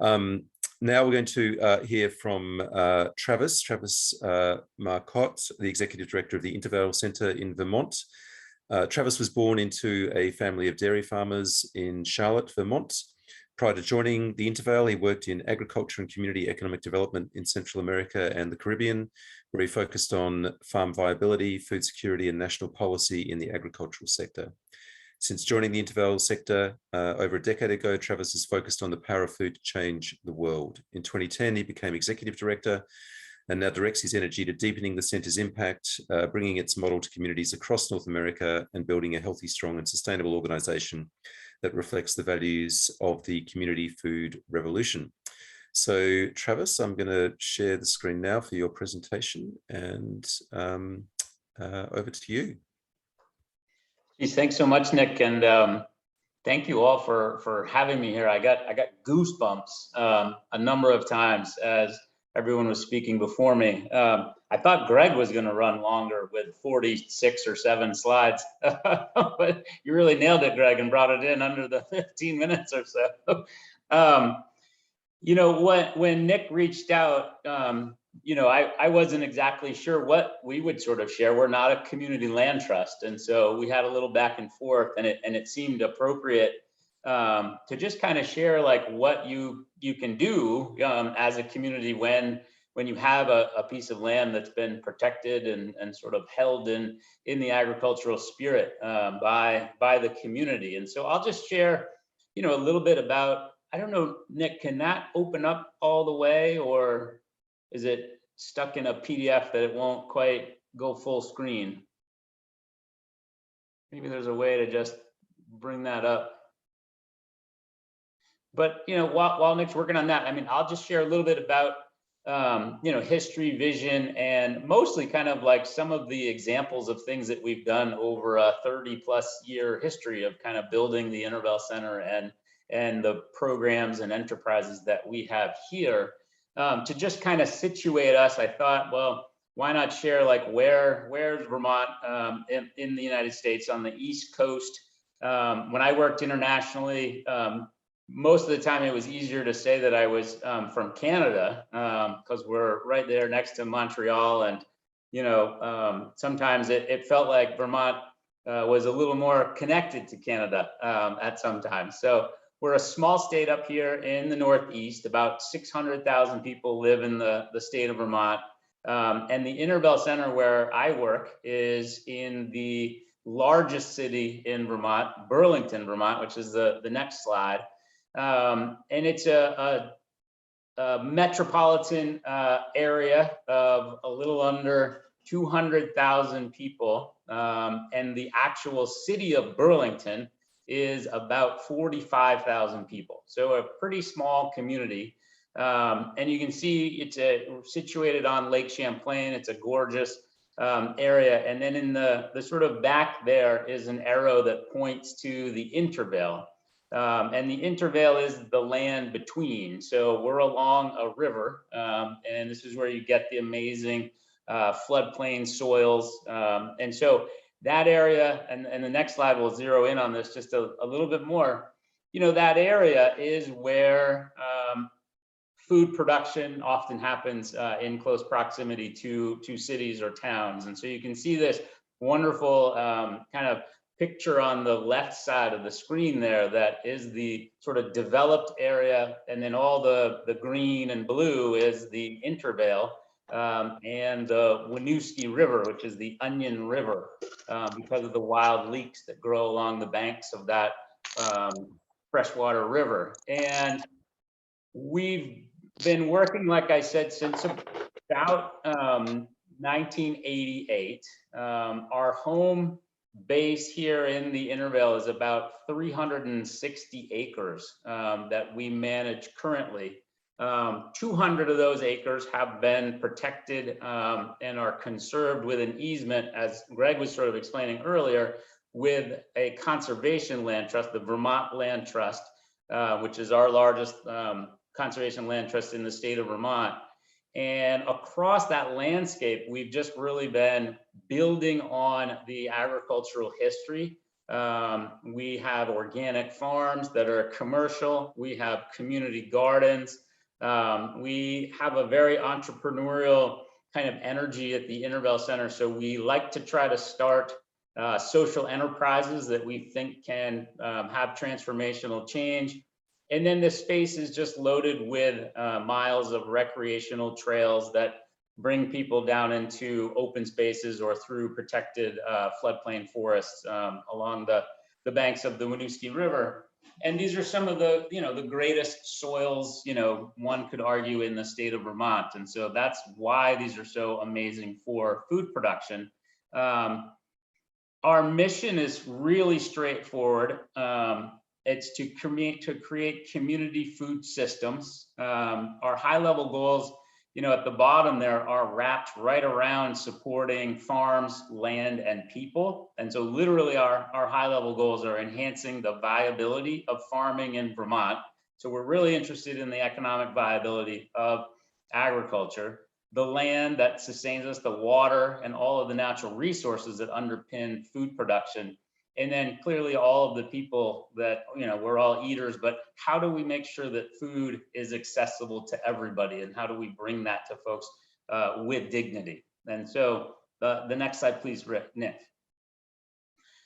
Now we're going to hear from Travis Marcotte, the Executive Director of the Intervale Centre in Vermont. Travis was born into a family of dairy farmers in Charlotte, Vermont. Prior to joining the Intervale, he worked in agriculture and community economic development in Central America and the Caribbean, where he focused on farm viability, food security, and national policy in the agricultural sector. Since joining the Intervale sector over a decade ago, Travis has focused on the power of food to change the world. In 2010, he became Executive Director and now directs his energy to deepening the centre's impact, bringing its model to communities across North America, and building a healthy, strong, and sustainable organisation that reflects the values of the community food revolution. So, Travis, I'm going to share the screen now for your presentation, and over to you. Geez, thanks so much, Nick, and thank you all for having me here. I got goosebumps a number of times as everyone was speaking before me. I thought Greg was going to run longer with 46 or 7 slides, but you really nailed it, Greg, and brought it in under the 15 minutes or so. When Nick reached out, I wasn't exactly sure what we would sort of share. We're not a community land trust, and so we had a little back and forth, and it seemed appropriate to just kind of share like what you can do as a community when you have a piece of land that's been protected and sort of held in the agricultural spirit by the community. And so I'll just share a little bit about, I don't know, Nick, can that open up all the way, or is it stuck in a PDF that it won't quite go full screen? Maybe there's a way to just bring that up. But while Nick's working on that, I mean, I'll just share a little bit about history, vision, and mostly kind of like some of the examples of things that we've done over a 30+ year history of kind of building the Intervale Center and the programs and enterprises that we have here. To just kind of situate us, I thought, well, why not share like where's Vermont in the United States on the East Coast? When I worked internationally, most of the time it was easier to say that I was from Canada because we're right there next to Montreal, and sometimes it felt like Vermont was a little more connected to Canada at some time. So we're a small state up here in the Northeast. About 600,000 people live in the state of Vermont. And the Intervale Center where I work is in the largest city in Vermont, Burlington, Vermont, which is the next slide. And it's a metropolitan area of a little under 200,000 people. And the actual city of Burlington is about 45,000 people. So a pretty small community. And you can see it's situated on Lake Champlain. It's a gorgeous area. And then in the sort of back there is an arrow that points to the Intervale. And the intervale is the land between. So we're along a river, and this is where you get the amazing floodplain soils. And so that area, and the next slide will zero in on this just a little bit more. That area is where food production often happens in close proximity to cities or towns. And so you can see this wonderful kind of picture on the left side of the screen there that is the sort of developed area, and then all the green and blue is the intervale, and the Winooski River, which is the Onion River, because of the wild leeks that grow along the banks of that freshwater river. And we've been working, like I said, since about 1988. Our home base here in the intervale is about 360 acres that we manage currently. 200 of those acres have been protected and are conserved with an easement, as Greg was sort of explaining earlier, with a conservation land trust, the Vermont Land Trust, which is our largest conservation land trust in the state of Vermont. And across that landscape, we've just really been building on the agricultural history. We have organic farms that are commercial. We have community gardens. We have a very entrepreneurial kind of energy at the Intervale Center. So we like to try to start social enterprises that we think can have transformational change. And then the space is just loaded with miles of recreational trails that bring people down into open spaces or through protected floodplain forests along the banks of the Winooski River. And these are some of the, the greatest soils, one could argue, in the state of Vermont. And so that's why these are so amazing for food production. Our mission is really straightforward. It's to create community food systems. Our high-level goals, at the bottom there, are wrapped right around supporting farms, land, and people. And so literally our high-level goals are enhancing the viability of farming in Vermont. So we're really interested in the economic viability of agriculture, the land that sustains us, the water, and all of the natural resources that underpin food production. And then clearly all of the people that, we're all eaters, but how do we make sure that food is accessible to everybody? And how do we bring that to folks with dignity? And so the next slide, please, Nick.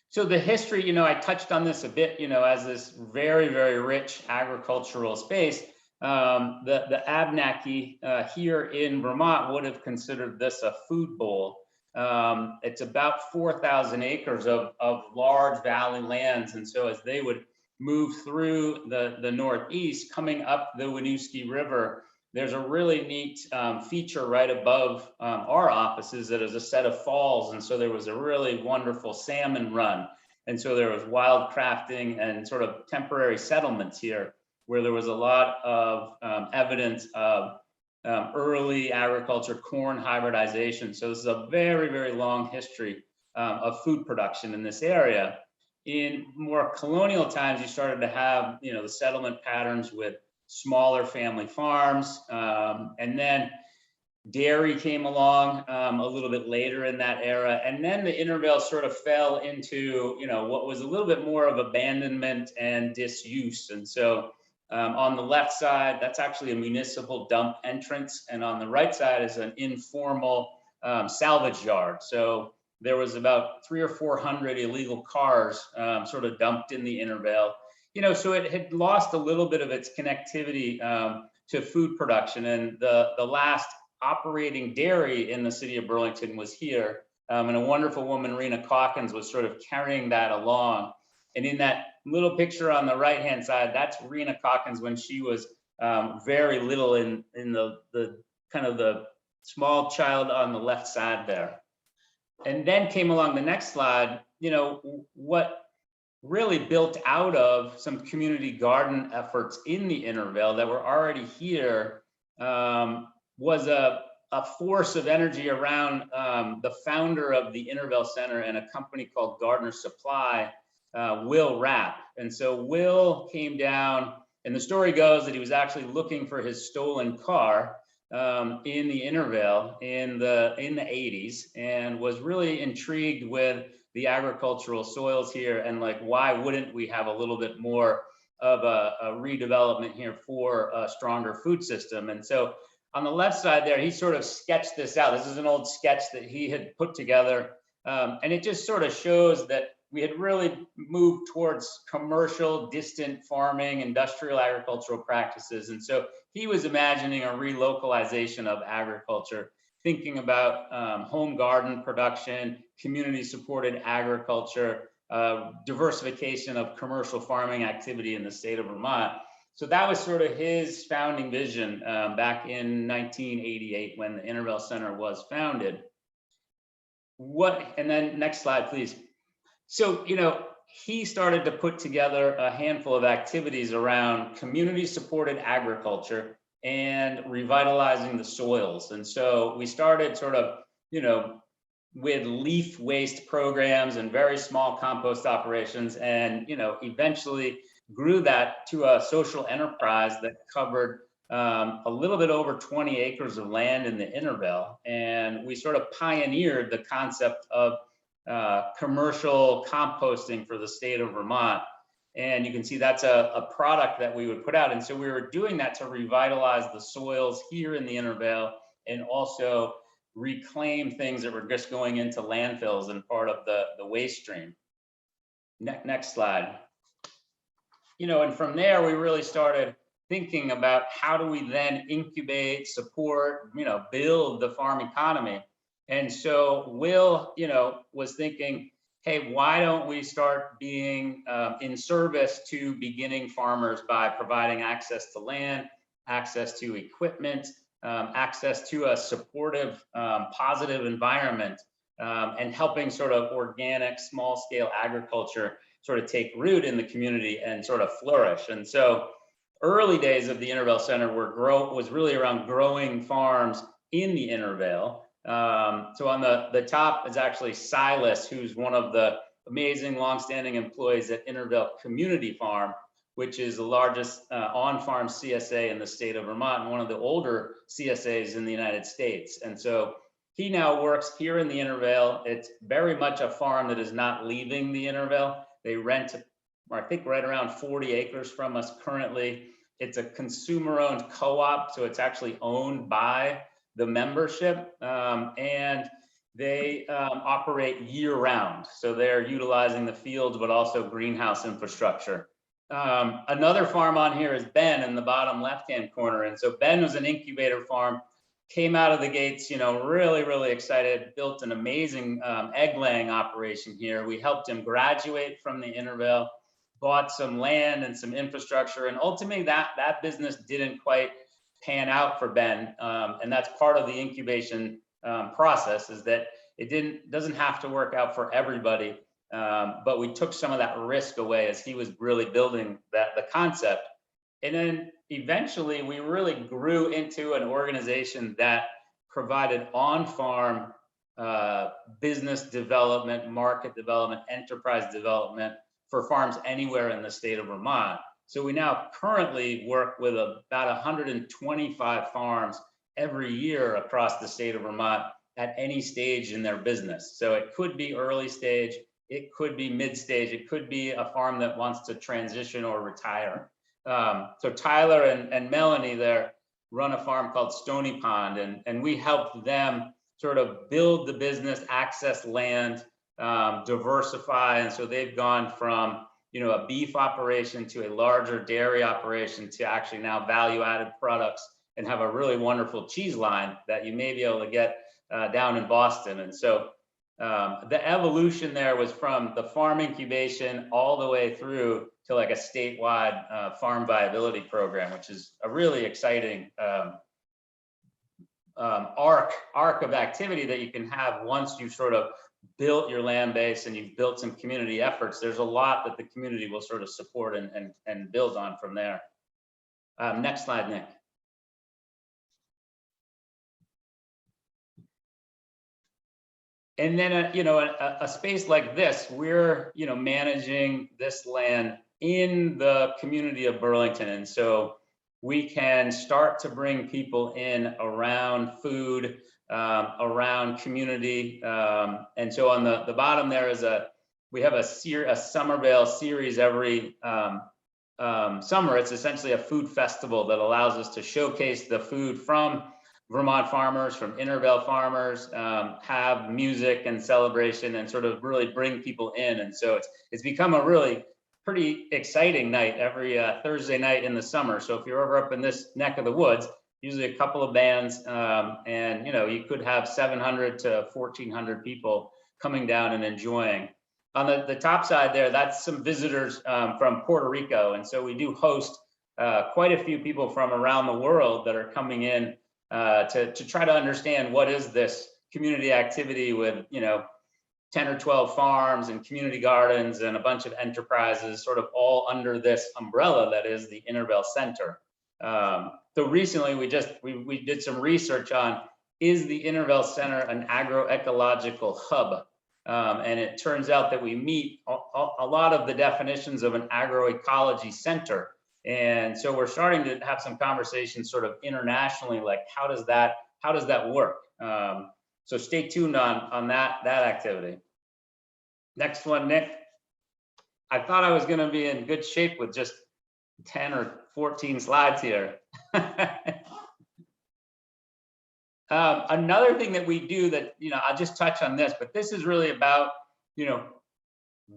So the history, I touched on this a bit, as this very, very rich agricultural space. The Abenaki here in Vermont would have considered this a food bowl. It's about 4,000 acres of large valley lands. And so as they would move through the Northeast, coming up the Winooski River, there's a really neat feature right above our offices that is a set of falls. And so there was a really wonderful salmon run. And so there was wildcrafting and sort of temporary settlements here, where there was a lot of evidence of early agriculture, corn hybridization. So this is a very, very long history of food production in this area. In more colonial times, you started to have, the settlement patterns with smaller family farms. And then dairy came along a little bit later in that era. And then the Intervale sort of fell into, what was a little bit more of abandonment and disuse. And so on the left side, that's actually a municipal dump entrance. And on the right side is an informal salvage yard. So there was about 300 or 400 illegal cars sort of dumped in the Intervale. So it had lost a little bit of its connectivity to food production. And the last operating dairy in the city of Burlington was here. And a wonderful woman, Rena Calkins, was sort of carrying that along. And in that little picture on the right-hand side, that's Rena Calkins when she was very little in the kind of the small child on the left side there. And then came along the next slide, what really built out of some community garden efforts in the Intervale that were already here was a force of energy around the founder of the Intervale Center and a company called Gardener Supply. Will Rapp. And so Will came down, and the story goes that he was actually looking for his stolen car in the Intervale in the 80s, and was really intrigued with the agricultural soils here, and like, why wouldn't we have a little bit more of a redevelopment here for a stronger food system? And so on the left side there, he sort of sketched this out. This is an old sketch that he had put together, and it just sort of shows that we had really moved towards commercial, distant farming, industrial agricultural practices. And so he was imagining a relocalization of agriculture, thinking about home garden production, community supported agriculture, diversification of commercial farming activity in the state of Vermont. So that was sort of his founding vision back in 1988 when the Intervale Center was founded. And then next slide, please. So, he started to put together a handful of activities around community supported agriculture and revitalizing the soils. And so we started sort of, with leaf waste programs and very small compost operations, and, eventually grew that to a social enterprise that covered a little bit over 20 acres of land in the Intervale. And we sort of pioneered the concept of commercial composting for the state of Vermont. And you can see that's a product that we would put out. And so we were doing that to revitalize the soils here in the Intervale, and also reclaim things that were just going into landfills and part of the waste stream. Next slide. And from there, we really started thinking about how do we then incubate, support, build the farm economy. And so Will, was thinking, hey, why don't we start being in service to beginning farmers by providing access to land, access to equipment, access to a supportive, positive environment, and helping sort of organic, small scale agriculture sort of take root in the community and sort of flourish. And so early days of the Intervale Center was really around growing farms in the Intervale. So on the top is actually Silas, who's one of the amazing longstanding employees at Intervale Community Farm, which is the largest on-farm CSA in the state of Vermont, and one of the older CSAs in the United States. And so he now works here in the Intervale. It's very much a farm that is not leaving the Intervale. They rent, I think, right around 40 acres from us currently. It's a consumer-owned co-op, so it's actually owned by the membership, and they operate year-round. So they're utilizing the fields, but also greenhouse infrastructure. Another farm on here is Ben in the bottom left-hand corner. And so Ben was an incubator farm, came out of the gates, really, really excited, built an amazing egg laying operation here. We helped him graduate from the Intervale, bought some land and some infrastructure, and ultimately that business didn't quite pan out for Ben. And that's part of the incubation process, is that it doesn't have to work out for everybody. But we took some of that risk away as he was really building the concept. And then eventually we really grew into an organization that provided on-farm business development, market development, enterprise development for farms anywhere in the state of Vermont. So we now currently work with about 125 farms every year across the state of Vermont at any stage in their business. So it could be early stage, it could be mid stage, it could be a farm that wants to transition or retire. So Tyler and Melanie there run a farm called Stony Pond, and we helped them sort of build the business, access land, diversify. And so they've gone from a beef operation to a larger dairy operation to actually now value-added products, and have a really wonderful cheese line that you may be able to get down in Boston. And so the evolution there was from the farm incubation all the way through to like a statewide farm viability program, which is a really exciting arc of activity that you can have once you've sort of built your land base and you've built some community efforts. There's a lot that the community will sort of support and build on from there. Next slide, Nick. And then, a space like this, we're, managing this land in the community of Burlington. And so we can start to bring people in around food, around community. And so on the bottom there is we have a Somerville series every summer. It's essentially a food festival that allows us to showcase the food from Vermont farmers, from Intervale farmers, have music and celebration and sort of really bring people in. And so it's become a really pretty exciting night every Thursday night in the summer. So if you're ever up in this neck of the woods, usually a couple of bands, and you could have 700 to 1,400 people coming down and enjoying. On the top side there, that's some visitors from Puerto Rico. And so we do host quite a few people from around the world that are coming in to try to understand what is this community activity with 10 or 12 farms and community gardens and a bunch of enterprises sort of all under this umbrella that is the Intervale Center. So recently we did some research on, is the Intervale Center an agroecological hub? And it turns out that we meet a lot of the definitions of an agroecology center. And so we're starting to have some conversations sort of internationally, like how does that work? So stay tuned on that activity. Next one, Nick. I thought I was going to be in good shape with just 10 or 14 slides here. Another thing that we do that, I'll just touch on this, but this is really about,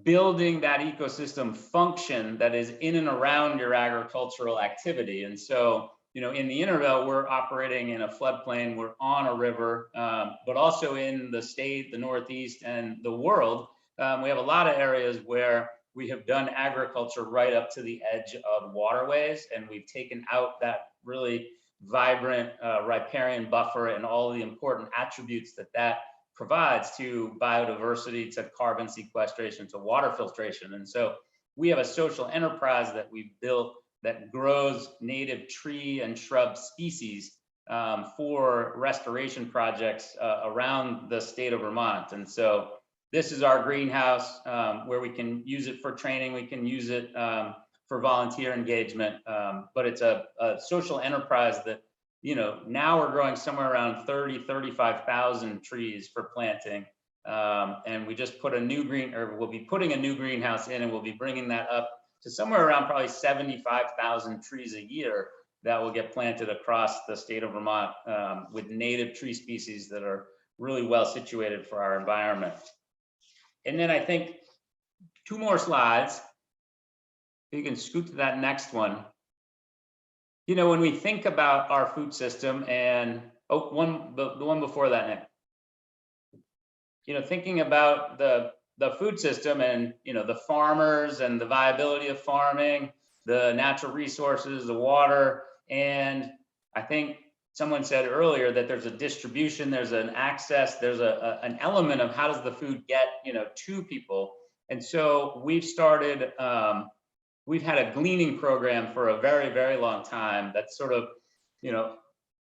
building that ecosystem function that is in and around your agricultural activity. And so, in the Intervale, we're operating in a floodplain, we're on a river, but also in the state, the Northeast, and the world. We have a lot of areas where we have done agriculture right up to the edge of waterways, and we've taken out that really vibrant riparian buffer and all the important attributes that provides to biodiversity, to carbon sequestration, to water filtration. And so we have a social enterprise that we've built that grows native tree and shrub species for restoration projects around the state of Vermont. And so this is our greenhouse where we can use it for training, we can use it for volunteer engagement, but it's a social enterprise that, now we're growing somewhere around 35,000 trees for planting. And we just put we'll be putting a new greenhouse in, and we'll be bringing that up to somewhere around probably 75,000 trees a year that will get planted across the state of Vermont with native tree species that are really well situated for our environment. And then I think 2 more slides. You can scoot to that next one. When we think about our food system and, the one before that, Nick. Thinking about the food system and, the farmers and the viability of farming, the natural resources, the water. And I think someone said earlier that there's a distribution, there's an access, there's an element of how does the food get, to people. And so we've started, we've had a gleaning program for a very, very long time. That's sort of,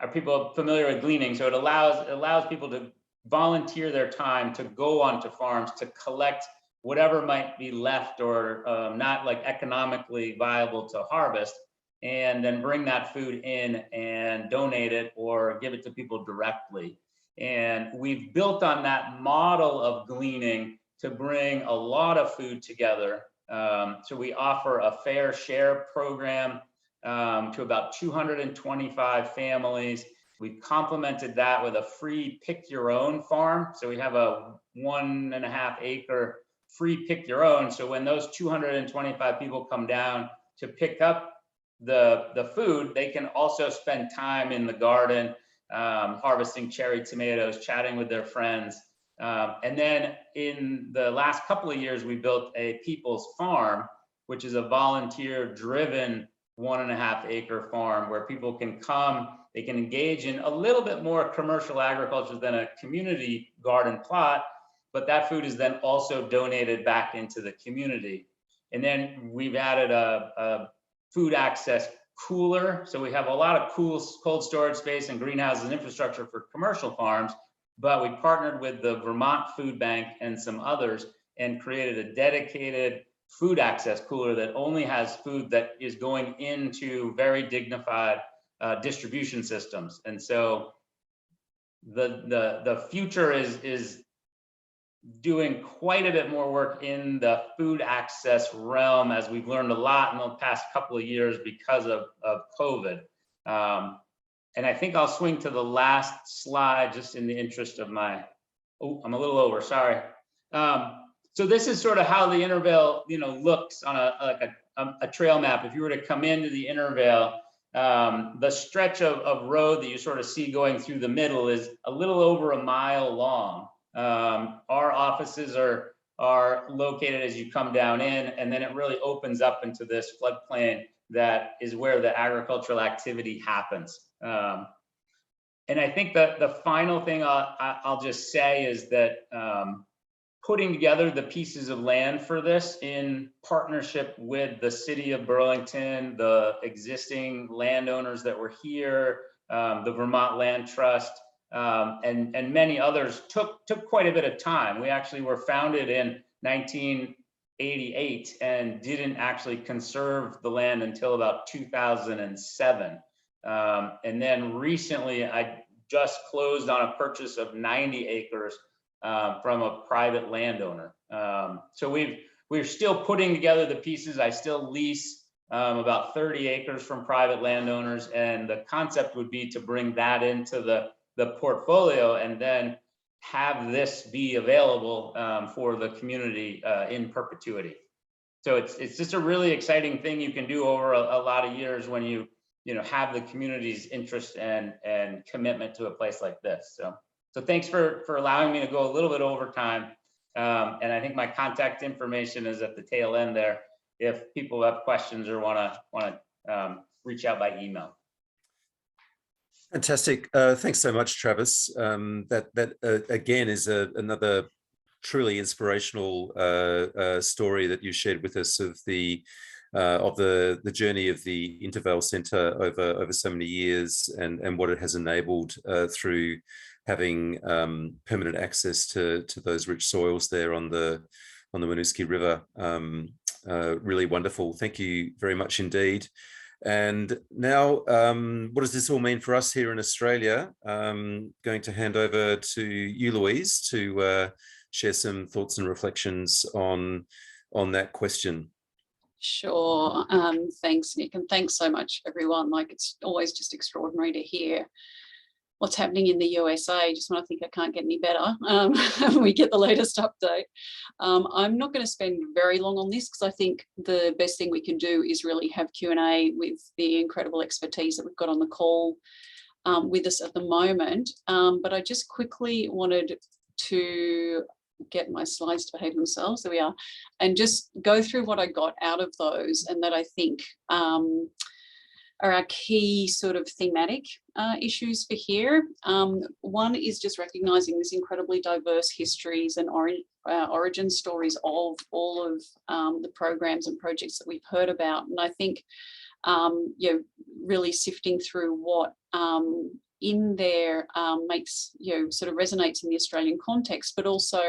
are people familiar with gleaning? So it allows people to volunteer their time to go onto farms to collect whatever might be left or not like economically viable to harvest, and then bring that food in and donate it or give it to people directly. And we've built on that model of gleaning to bring a lot of food together. So we offer a fair share program to about 225 families. We've complemented that with a free pick your own farm. So we have a 1.5 acre free pick your own. So when those 225 people come down to pick up the food, they can also spend time in the garden, harvesting cherry tomatoes, chatting with their friends. And then in the last couple of years, we built a People's Farm, which is a volunteer-driven 1.5 acre farm where people can come, they can engage in a little bit more commercial agriculture than a community garden plot, but that food is then also donated back into the community. And then we've added a food access cooler. So we have a lot of cool cold storage space and greenhouses and infrastructure for commercial farms. but we partnered with the Vermont Food Bank and some others and created a dedicated food access cooler that only has food that is going into very dignified distribution systems. And so the future is doing quite a bit more work in the food access realm, as we've learned a lot in the past couple of years because of COVID. And I think I'll swing to the last slide just in the interest of my, oh, I'm a little over, sorry. So this is sort of how the Intervale, looks on a trail map. If you were to come into the Intervale, the stretch of road that you sort of see going through the middle is a little over a mile long. Our offices are located as you come down in, and then it really opens up into this floodplain that is where the agricultural activity happens. And I think that the final thing I'll just say is that putting together the pieces of land for this in partnership with the city of Burlington, the existing landowners that were here, the Vermont Land Trust, and many others took quite a bit of time. We actually were founded in 1988 and didn't actually conserve the land until about 2007. And then recently I just closed on a purchase of 90 acres from a private landowner. So we're still putting together the pieces. I still lease about 30 acres from private landowners, and the concept would be to bring that into the portfolio and then have this be available for the community in perpetuity. So it's just a really exciting thing you can do over a lot of years when you have the community's interest and commitment to a place like this. So thanks for allowing me to go a little bit over time. And I think my contact information is at the tail end there if people have questions or want to reach out by email. Fantastic. Thanks so much, Travis. That again is another truly inspirational story that you shared with us of the journey of the Intervale Centre over so many years and what it has enabled through having permanent access to those rich soils there on the Winooski River. Really wonderful. Thank you very much indeed. And now, what does this all mean for us here in Australia? Going to hand over to you, Louise, to share some thoughts and reflections on that question. Sure. Thanks, Nick, and thanks so much, everyone. Like, it's always just extraordinary to hear what's happening in the USA. Just when I think I can't get any better, we get the latest update. I'm not going to spend very long on this because I think the best thing we can do is really have Q&A with the incredible expertise that we've got on the call with us at the moment. But I just quickly wanted to get my slides to behave themselves. There we are. And just go through what I got out of those and that I think are our key sort of thematic issues for here. One is just recognizing this incredibly diverse histories and origin stories of all of the programs and projects that we've heard about. And I think, really sifting through what in there makes, sort of resonates in the Australian context, but also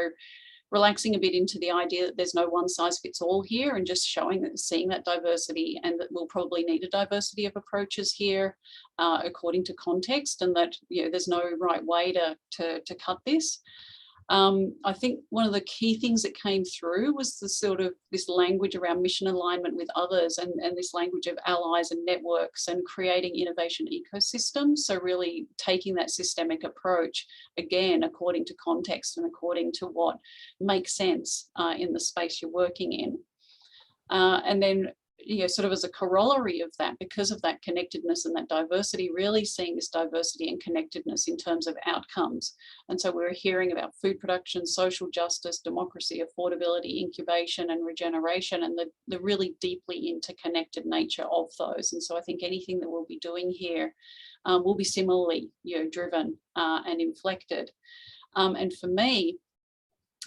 relaxing a bit into the idea that there's no one size fits all here, and just showing that, seeing that diversity, and that we'll probably need a diversity of approaches here according to context, and that there's no right way to cut this. I think one of the key things that came through was the sort of this language around mission alignment with others, and this language of allies and networks, and creating innovation ecosystems. So really taking that systemic approach, again, according to context and according to what makes sense in the space you're working in. And then, sort of as a corollary of that, because of that connectedness and that diversity, really seeing this diversity and connectedness in terms of outcomes. And so we're hearing about food production, social justice, democracy, affordability, incubation and regeneration, and the really deeply interconnected nature of those. And so I think anything that we'll be doing here will be similarly driven and inflected. And for me,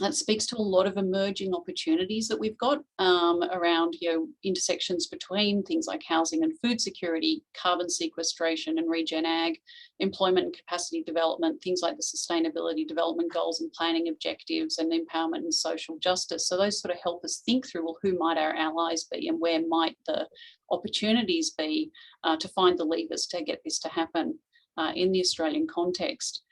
That speaks to a lot of emerging opportunities that we've got around, intersections between things like housing and food security, carbon sequestration and regen ag, employment and capacity development, things like the sustainability development goals and planning objectives, and empowerment and social justice. So those sort of help us think through, well, who might our allies be and where might the opportunities be to find the levers to get this to happen in the Australian context.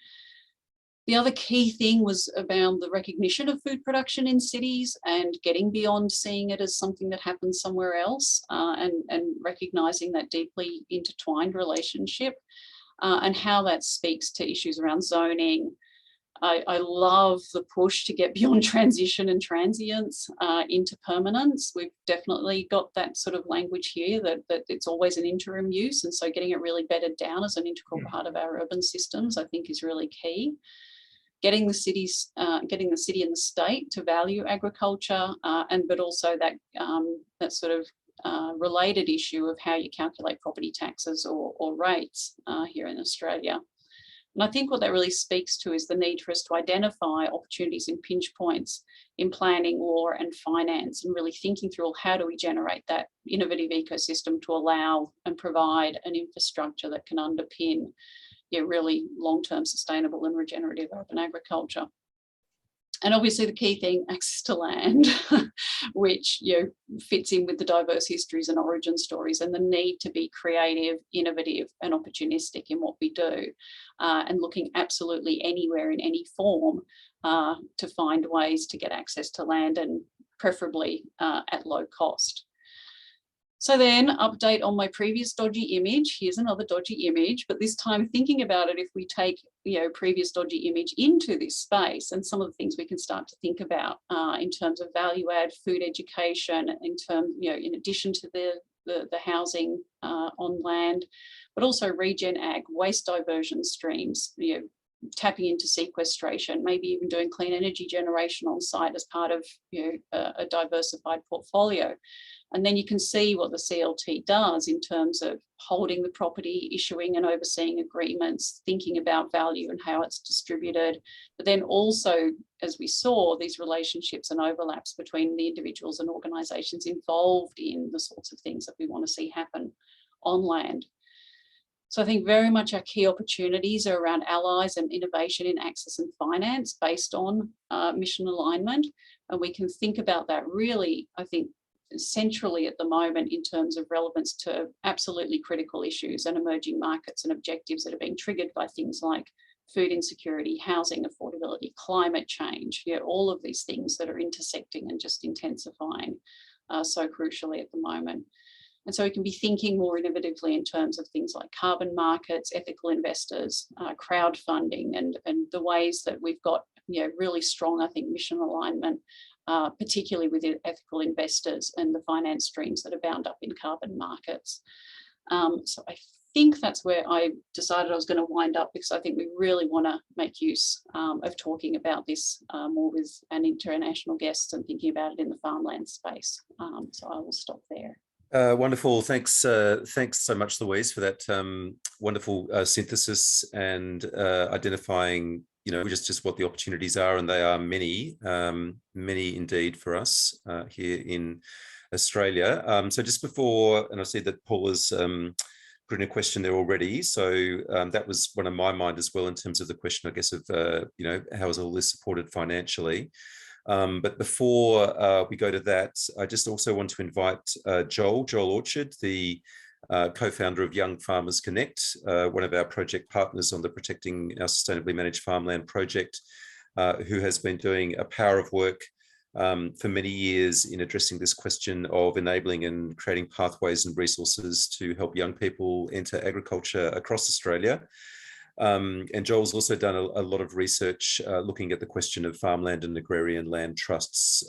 The other key thing was about the recognition of food production in cities and getting beyond seeing it as something that happens somewhere else and recognising that deeply intertwined relationship and how that speaks to issues around zoning. I love the push to get beyond transition and transience into permanence. We've definitely got that sort of language here that it's always an interim use, and so getting it really bedded down as an integral part of our urban systems, I think, is really key. Getting the city and the state to value agriculture, but also that sort of related issue of how you calculate property taxes or rates here in Australia. And I think what that really speaks to is the need for us to identify opportunities and pinch points in planning, law, and finance, and really thinking through how do we generate that innovative ecosystem to allow and provide an infrastructure that can underpin really long-term sustainable and regenerative urban agriculture. And obviously the key thing, access to land, which fits in with the diverse histories and origin stories, and the need to be creative, innovative, and opportunistic in what we do, and looking absolutely anywhere in any form to find ways to get access to land, and preferably at low cost. So then, update on my previous dodgy image. Here's another dodgy image, but this time thinking about it, if we take previous dodgy image into this space, and some of the things we can start to think about in terms of value add, food education, in terms, in addition to the housing on land, but also regen ag, waste diversion streams, tapping into sequestration, maybe even doing clean energy generation on site as part of a diversified portfolio. And then you can see what the CLT does in terms of holding the property, issuing and overseeing agreements, thinking about value and how it's distributed, but then also, as we saw, these relationships and overlaps between the individuals and organisations involved in the sorts of things that we want to see happen on land. So I think very much our key opportunities are around allies and innovation in access and finance based on mission alignment. And we can think about that really, I think, centrally at the moment in terms of relevance to absolutely critical issues and emerging markets and objectives that are being triggered by things like food insecurity, housing affordability, climate change, all of these things that are intersecting and just intensifying so crucially at the moment. And so we can be thinking more innovatively in terms of things like carbon markets, ethical investors, crowdfunding, and the ways that we've got really strong, I think, mission alignment, particularly with ethical investors and the finance streams that are bound up in carbon markets. So I think that's where I decided I was going to wind up, because I think we really want to make use of talking about this more with an international guests and thinking about it in the farmland space. So I will stop there. Wonderful. Thanks so much, Louise, for that wonderful synthesis and identifying, just what the opportunities are, and they are many, many indeed for us here in Australia. So just before, and I see that Paul has put in a question there already. So that was one of my mind as well in terms of the question, I guess, of how is all this supported financially. But before we go to that, I just also want to invite Joel Orchard, the co-founder of Young Farmers Connect, one of our project partners on the Protecting Our Sustainably Managed Farmland project, who has been doing a power of work for many years in addressing this question of enabling and creating pathways and resources to help young people enter agriculture across Australia. And Joel's also done a lot of research looking at the question of farmland and agrarian land trusts,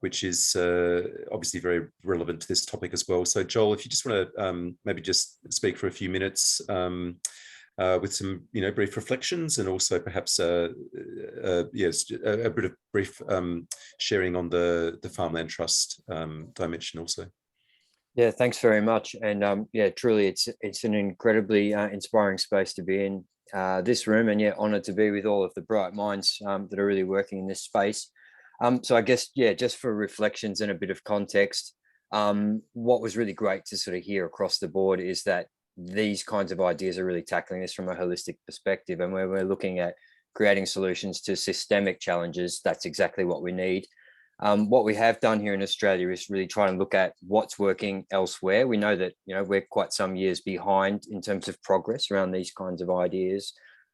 which is obviously very relevant to this topic as well. So Joel, if you just want to maybe just speak for a few minutes with some brief reflections, and also perhaps yes, a bit of brief sharing on the farmland trust dimension also. Yeah, thanks very much. And yeah, truly, it's an incredibly inspiring space to be in. this room, and honored to be with all of the bright minds that are really working in this space. So I guess, just for reflections and a bit of context, what was really great to sort of hear across the board is that these kinds of ideas are really tackling this from a holistic perspective. And when we're looking at creating solutions to systemic challenges, that's exactly what we need. What we have done here in Australia is really try and look at what's working elsewhere. We know that, we're quite some years behind in terms of progress around these kinds of ideas,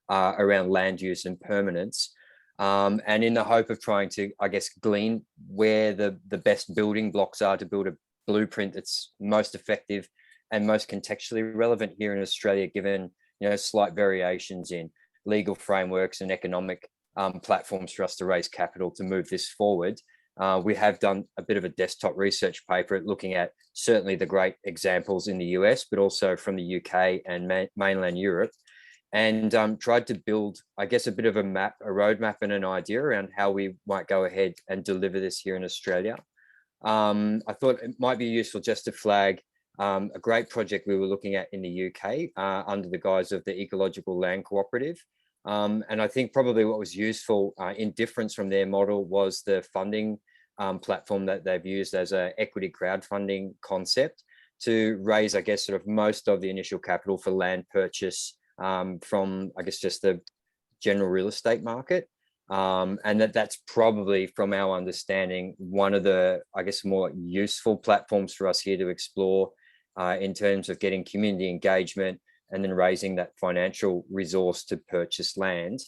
around land use and permanence. And in the hope of trying to, I guess, glean where the best building blocks are to build a blueprint that's most effective and most contextually relevant here in Australia, given, slight variations in legal frameworks and economic platforms for us to raise capital to move this forward. We have done a bit of a desktop research paper looking at certainly the great examples in the US, but also from the UK and mainland Europe, and tried to build, I guess, a bit of a roadmap and an idea around how we might go ahead and deliver this here in Australia. I thought it might be useful just to flag a great project we were looking at in the UK under the guise of the Ecological Land Cooperative. And I think probably what was useful in difference from their model was the funding platform that they've used as an equity crowdfunding concept to raise, I guess, sort of most of the initial capital for land purchase from, I guess, just the general real estate market. And that's probably, from our understanding, one of the, I guess, more useful platforms for us here to explore in terms of getting community engagement and then raising that financial resource to purchase land.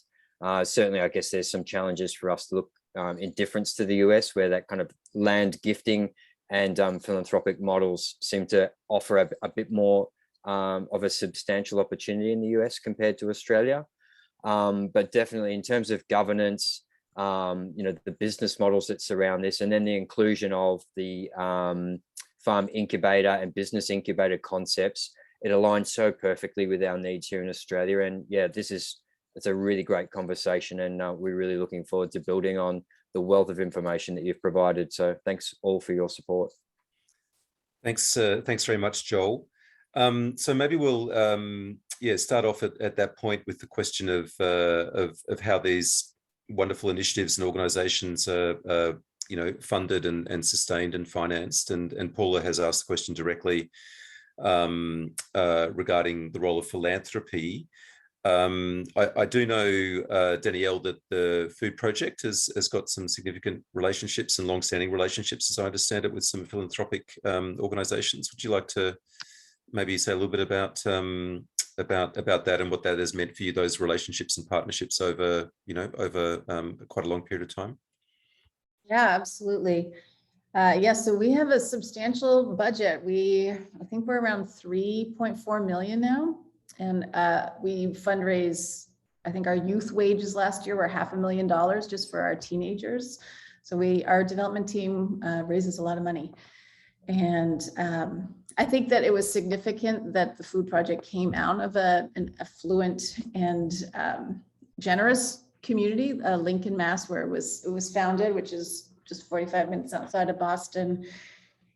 Certainly, I guess there's some challenges for us to look in difference to the US, where that kind of land gifting and philanthropic models seem to offer a bit more of a substantial opportunity in the US compared to Australia. But definitely in terms of governance, the business models that surround this, and then the inclusion of the farm incubator and business incubator concepts, it aligns so perfectly with our needs here in Australia. And it's a really great conversation, and we're really looking forward to building on the wealth of information that you've provided. So thanks all for your support. Thanks very much, Joel. So maybe we'll start off at that point with the question of how these wonderful initiatives and organizations are funded and sustained and financed. And Paula has asked the question directly regarding the role of philanthropy. I do know, Danielle, that the Food Project has got some significant relationships and long-standing relationships, as I understand it, with some philanthropic organizations. Would you like to maybe say a little bit about that and what that has meant for you, those relationships and partnerships over quite a long period of time? Yeah, absolutely. So we have a substantial budget. I think we're around 3.4 million now. And we fundraise, I think our youth wages last year were $500,000 just for our teenagers. So our development team raises a lot of money. And I think that it was significant that the Food Project came out of an affluent and generous community, Lincoln, Mass, where it was founded, which is just 45 minutes outside of Boston,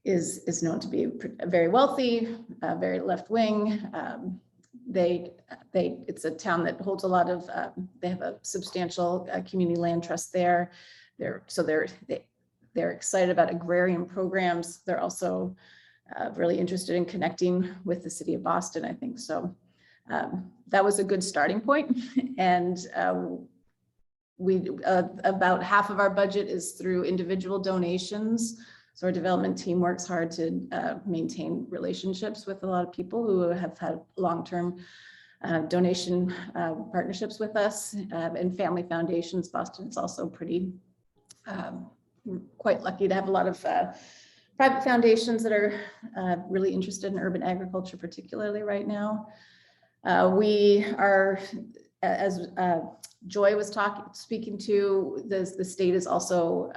is known to be very wealthy, very left wing. It's a town that holds a lot of. They have a substantial community land trust there. They're excited about agrarian programs. They're also really interested in connecting with the city of Boston, I think. So that was a good starting point. And about half of our budget is through individual donations. So our development team works hard to maintain relationships with a lot of people who have had long-term donation partnerships with us, and family foundations. Boston is also quite lucky to have a lot of private foundations that are really interested in urban agriculture, particularly right now. We are, as Joy was speaking to, the state is also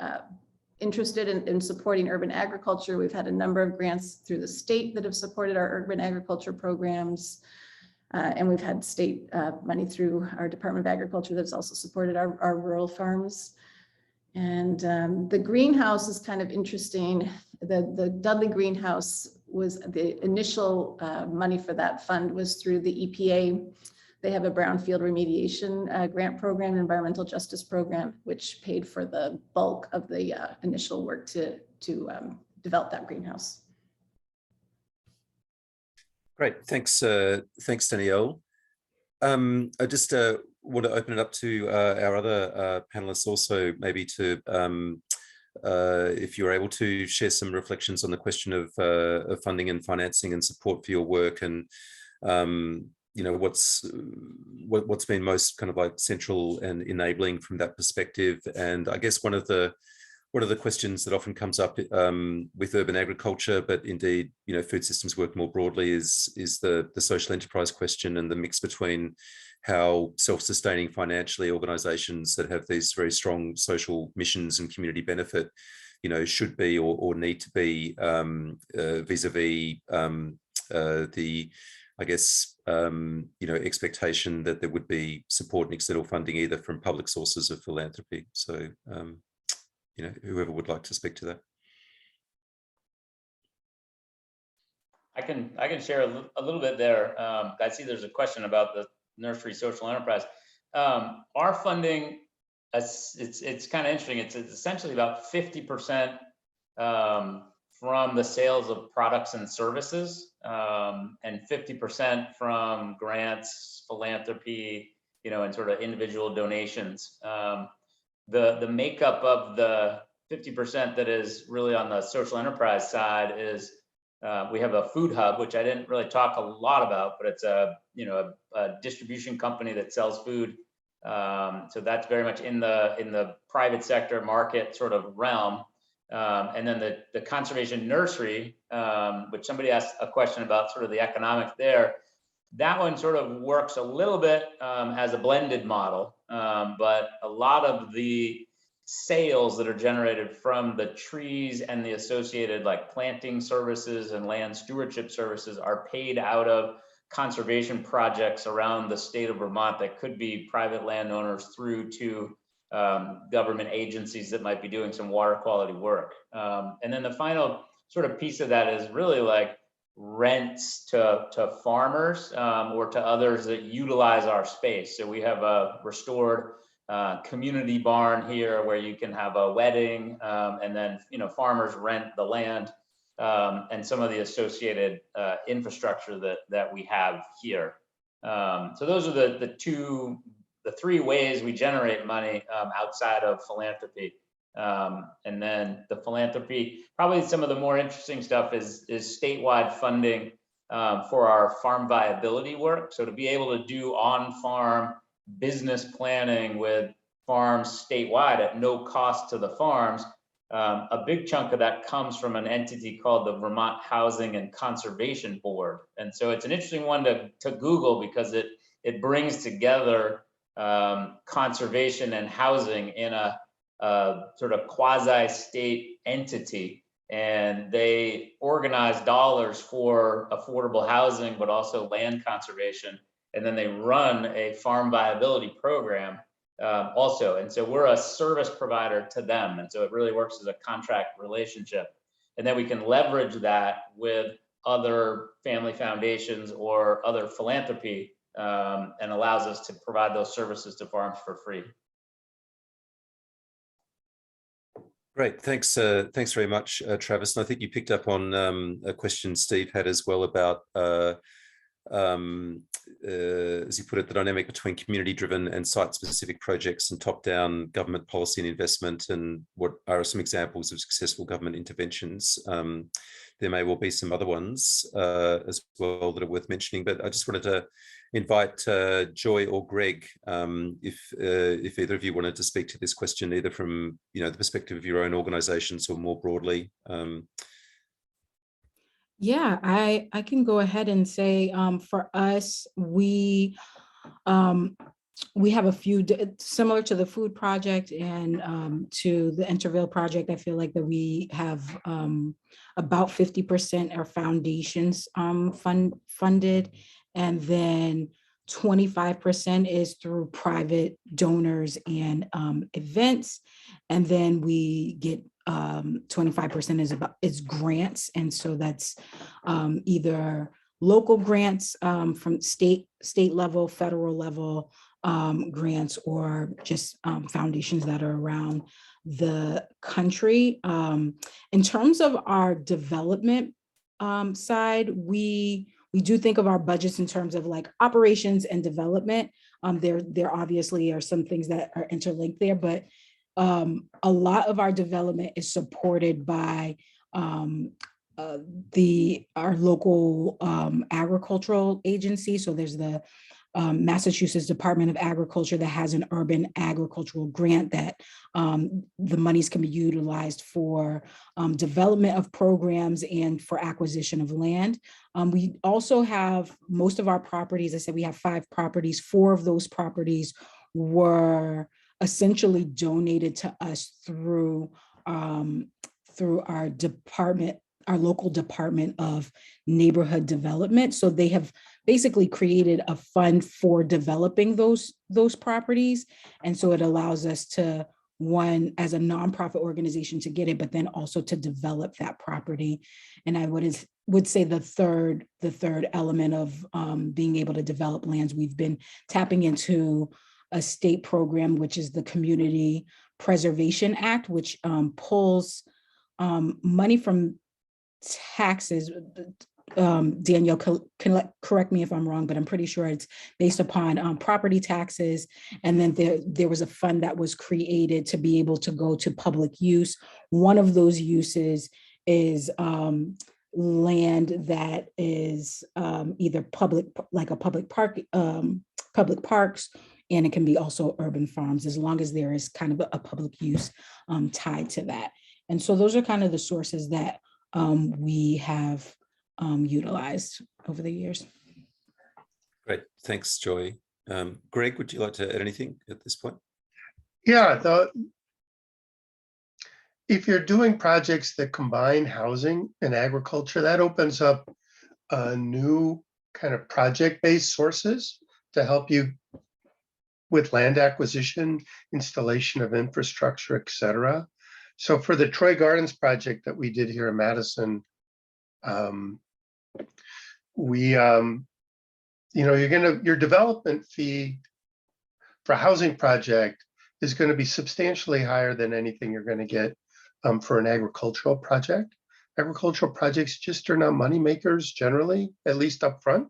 interested in supporting urban agriculture. We've had a number of grants through the state that have supported our urban agriculture programs. And we've had state money through our Department of Agriculture that's also supported our rural farms. And the greenhouse is kind of interesting. The Dudley greenhouse was the initial money for that fund was through the EPA They have a brownfield remediation grant program, environmental justice program, which paid for the bulk of the initial work to develop that greenhouse. Great, thanks, thanks, Danielle. I just want to open it up to our other panelists also, maybe to, if you're able to share some reflections on the question of funding and financing and support for your work, and you know, what's been most kind of like central and enabling from that perspective. And I guess one of the questions that often comes up with urban agriculture, but indeed, you know, food systems work more broadly, is the social enterprise question, and the mix between how self-sustaining financially organizations that have these very strong social missions and community benefit, you know, should be or need to be vis-a-vis the, I guess, you know, expectation that there would be support and external funding either from public sources of philanthropy. So, you know, whoever would like to speak to that. I can share a little bit there. I see there's a question about the nursery social enterprise. Our funding, it's kind of interesting. It's essentially about 50% from the sales of products and services, and 50% from grants, philanthropy, you know, and sort of individual donations. The makeup of the 50% that is really on the social enterprise side is we have a food hub, which I didn't really talk a lot about, but it's a, you know, a distribution company that sells food. So that's very much in the private sector market sort of realm. And then the conservation nursery, which somebody asked a question about sort of the economics there. That one sort of works a little bit as a blended model, but a lot of the sales that are generated from the trees and the associated like planting services and land stewardship services are paid out of conservation projects around the state of Vermont that could be private landowners through to government agencies that might be doing some water quality work. And then the final sort of piece of that is really like rents to farmers or to others that utilize our space. So we have a restored community barn here where you can have a wedding, and then, you know, farmers rent the land and some of the associated infrastructure that we have here. So those are the three ways we generate money outside of philanthropy. And then the philanthropy, probably some of the more interesting stuff is statewide funding for our farm viability work. So to be able to do on-farm business planning with farms statewide at no cost to the farms, a big chunk of that comes from an entity called the Vermont Housing and Conservation Board. And so it's an interesting one to Google because it brings together conservation and housing in a sort of quasi-state entity, and they organize dollars for affordable housing, but also land conservation. And then they run a farm viability program also. And so we're a service provider to them. And so it really works as a contract relationship. And then we can leverage that with other family foundations or other philanthropy, and allows us to provide those services to farms for free. Great, thanks very much, Travis. And I think you picked up on a question Steve had as well about, as you put it, the dynamic between community-driven and site-specific projects and top-down government policy and investment, and what are some examples of successful government interventions. There may well be some other ones as well that are worth mentioning, but I just wanted to invite Joy or Greg, if either of you wanted to speak to this question, either from, you know, the perspective of your own organizations or more broadly. Yeah, I can go ahead and say for us, we have a few similar to the food project and to the Intervale project. I feel like that we have about 50% are foundations funded, and then 25% is through private donors and events, and then we get 25% is grants, and so that's either local grants from state level, federal level grants, or just foundations that are around the country. In terms of our development side, we do think of our budgets in terms of like operations and development. There obviously are some things that are interlinked there, but a lot of our development is supported by our local agricultural agency. So there's the Massachusetts Department of Agriculture that has an urban agricultural grant that the monies can be utilized for development of programs and for acquisition of land. We also have most of our properties. I said we have 5 properties. 4 of those properties were essentially donated to us through our department, our local Department of Neighborhood Development. So they have basically created a fund for developing those properties. And so it allows us to, one, as a nonprofit organization, to get it, but then also to develop that property. And I would say the third element of being able to develop lands, we've been tapping into a state program, which is the Community Preservation Act, which pulls money from taxes. Danielle can correct me if I'm wrong, but I'm pretty sure it's based upon property taxes. And then there was a fund that was created to be able to go to public use. One of those uses is land that is either public, like a public park, public parks, and it can be also urban farms, as long as there is kind of a public use tied to that. And so those are kind of the sources that we have utilized over the years. Great, thanks, Joy. Greg, would you like to add anything at this point? Yeah, if you're doing projects that combine housing and agriculture, that opens up new kind of project-based sources to help you with land acquisition, installation of infrastructure, et cetera. So for the Troy Gardens project that we did here in Madison, your development fee for a housing project is going to be substantially higher than anything you're going to get for an agricultural project. Agricultural projects just are not money makers generally, at least up front,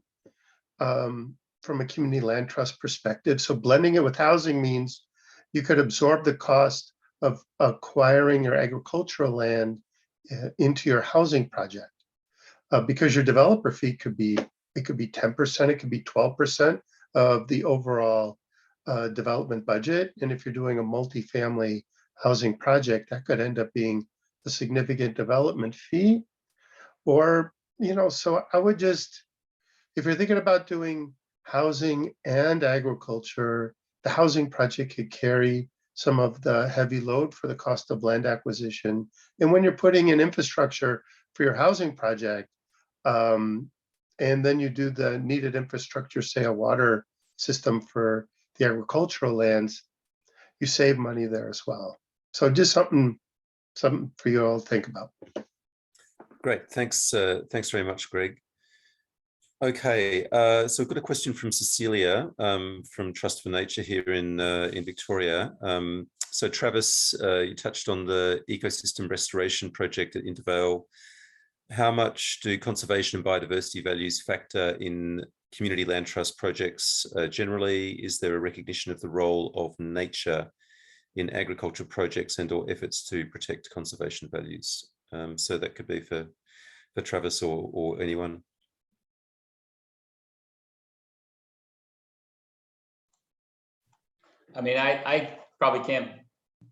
from a community land trust perspective. So blending it with housing means you could absorb the cost of acquiring your agricultural land into your housing project, because your developer fee could be 10%, it could be 12% of the overall development budget. And if you're doing a multifamily housing project, that could end up being a significant development fee. Or, so I would just, if you're thinking about doing housing and agriculture, the housing project could carry some of the heavy load for the cost of land acquisition. And when you're putting in infrastructure for your housing project, and then you do the needed infrastructure, say a water system for the agricultural lands, you save money there as well. So just something for you all to think about. Great, thanks very much, Greg. Okay, so I've got a question from Cecilia from Trust for Nature here in Victoria. So Travis, you touched on the ecosystem restoration project at Intervale. How much do conservation and biodiversity values factor in community land trust projects generally? Is there a recognition of the role of nature in agricultural projects and or efforts to protect conservation values? So that could be for Travis or anyone. I mean, I probably can't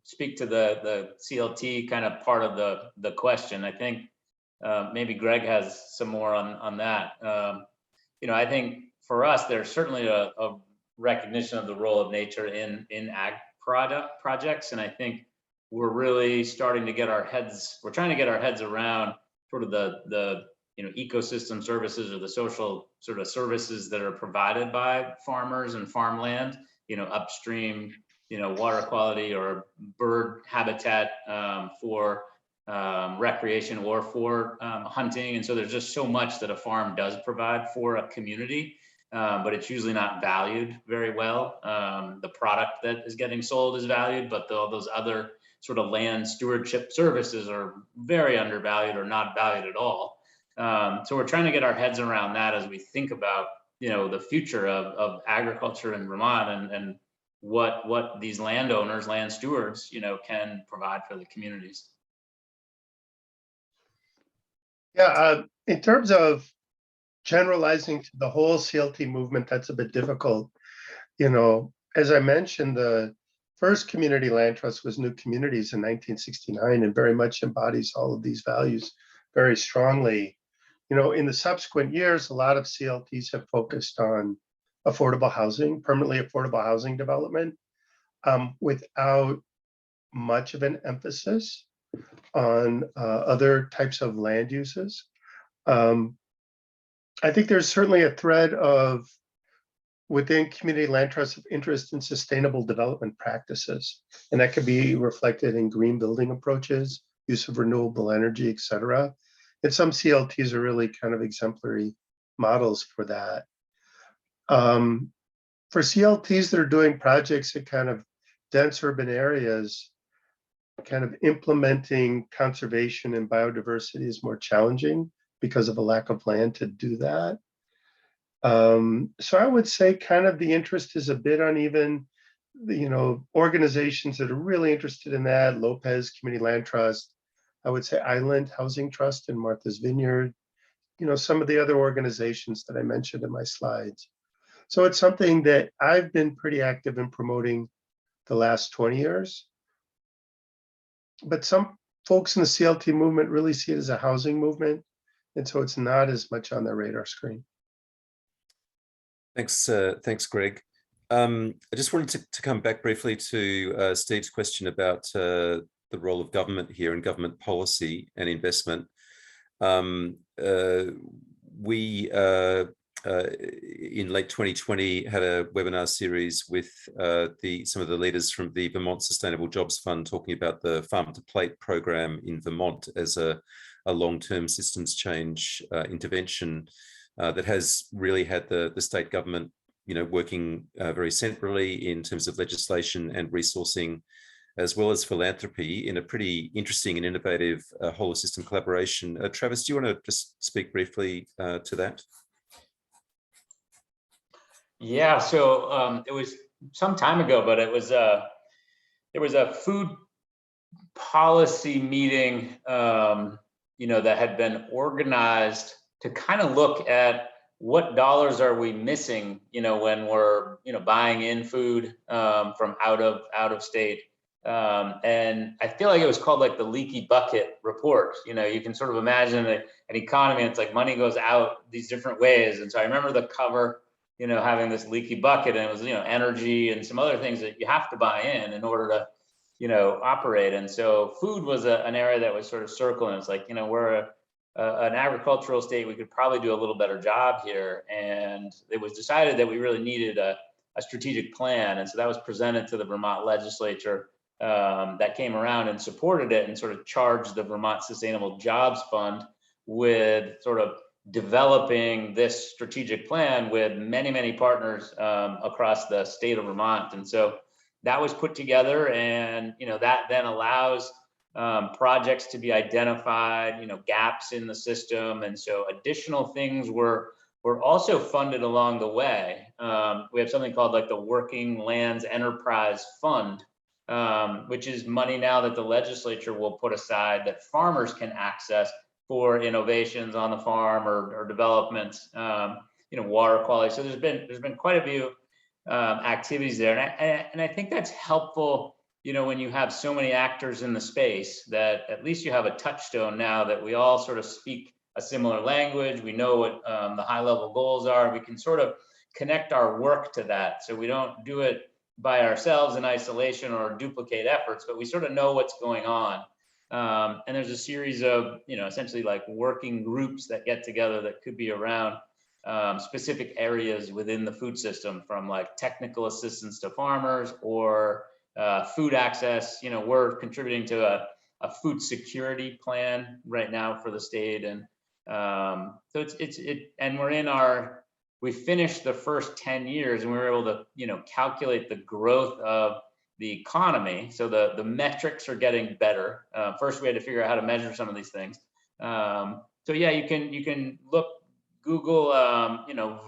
speak to the CLT kind of part of the question. I think maybe Greg has some more on that. I think for us, there's certainly a recognition of the role of nature in ag projects. And I think we're really starting to get our heads, we're trying to get our heads around sort of the ecosystem services or the social sort of services that are provided by farmers and farmland, upstream, water quality or bird habitat for recreation or for hunting. And so there's just so much that a farm does provide for a community, but it's usually not valued very well. The product that is getting sold is valued, but all those other sort of land stewardship services are very undervalued or not valued at all. So we're trying to get our heads around that as we think about, the future of agriculture in Vermont and what these landowners, land stewards, can provide for the communities. Yeah, in terms of generalizing to the whole CLT movement, that's a bit difficult. As I mentioned, the first community land trust was New Communities in 1969 and very much embodies all of these values very strongly. In the subsequent years, a lot of CLTs have focused on affordable housing, permanently affordable housing development, without much of an emphasis on other types of land uses. I think there's certainly a thread of within community land trusts of interest in sustainable development practices, and that could be reflected in green building approaches, use of renewable energy, et cetera. And some CLTs are really kind of exemplary models for that. For CLTs that are doing projects in kind of dense urban areas, kind of implementing conservation and biodiversity is more challenging because of a lack of land to do that. So I would say kind of the interest is a bit uneven. Organizations that are really interested in that, Lopez Community Land Trust, I would say Island Housing Trust in Martha's Vineyard, some of the other organizations that I mentioned in my slides. So it's something that I've been pretty active in promoting the last 20 years. But some folks in the CLT movement really see it as a housing movement, and so it's not as much on their radar screen. Thanks, Greg. I just wanted to come back briefly to Steve's question about the role of government here and government policy and investment. We in late 2020 had a webinar series with some of the leaders from the Vermont Sustainable Jobs Fund talking about the Farm to Plate program in Vermont as a long-term systems change intervention that has really had the state government, working very centrally in terms of legislation and resourcing, as well as philanthropy, in a pretty interesting and innovative whole system collaboration. Travis, do you want to just speak briefly to that? Yeah, so it was some time ago, but it was a food policy meeting, that had been organized to kind of look at what dollars are we missing, when we're, buying in food from out of state. And I feel like it was called like the leaky bucket report. You can sort of imagine an economy, it's like money goes out these different ways. And so I remember the cover, having this leaky bucket, and it was, energy and some other things that you have to buy in order to, operate. And so food was an area that was sort of circling. It's like, we're an agricultural state, we could probably do a little better job here. And it was decided that we really needed a strategic plan. And so that was presented to the Vermont legislature that came around and supported it and sort of charged the Vermont Sustainable Jobs Fund with sort of developing this strategic plan with many, many partners across the state of Vermont. And so that was put together, and that then allows projects to be identified, gaps in the system. And so additional things were also funded along the way. We have something called like the Working Lands Enterprise Fund, which is money now that the legislature will put aside that farmers can access for innovations on the farm or developments, water quality. So there's been quite a few activities there, and I think that's helpful. When you have so many actors in the space, that at least you have a touchstone now that we all sort of speak a similar language. We know what the high level goals are. We can sort of connect our work to that, so we don't do it by ourselves in isolation or duplicate efforts, but we sort of know what's going on. And there's a series of, essentially like working groups that get together that could be around specific areas within the food system, from like technical assistance to farmers or food access. We're contributing to a food security plan right now for the state. And so and we finished the first 10 years and we were able to, calculate the growth of the economy. So the metrics are getting better. First, we had to figure out how to measure some of these things. So yeah, you can Google,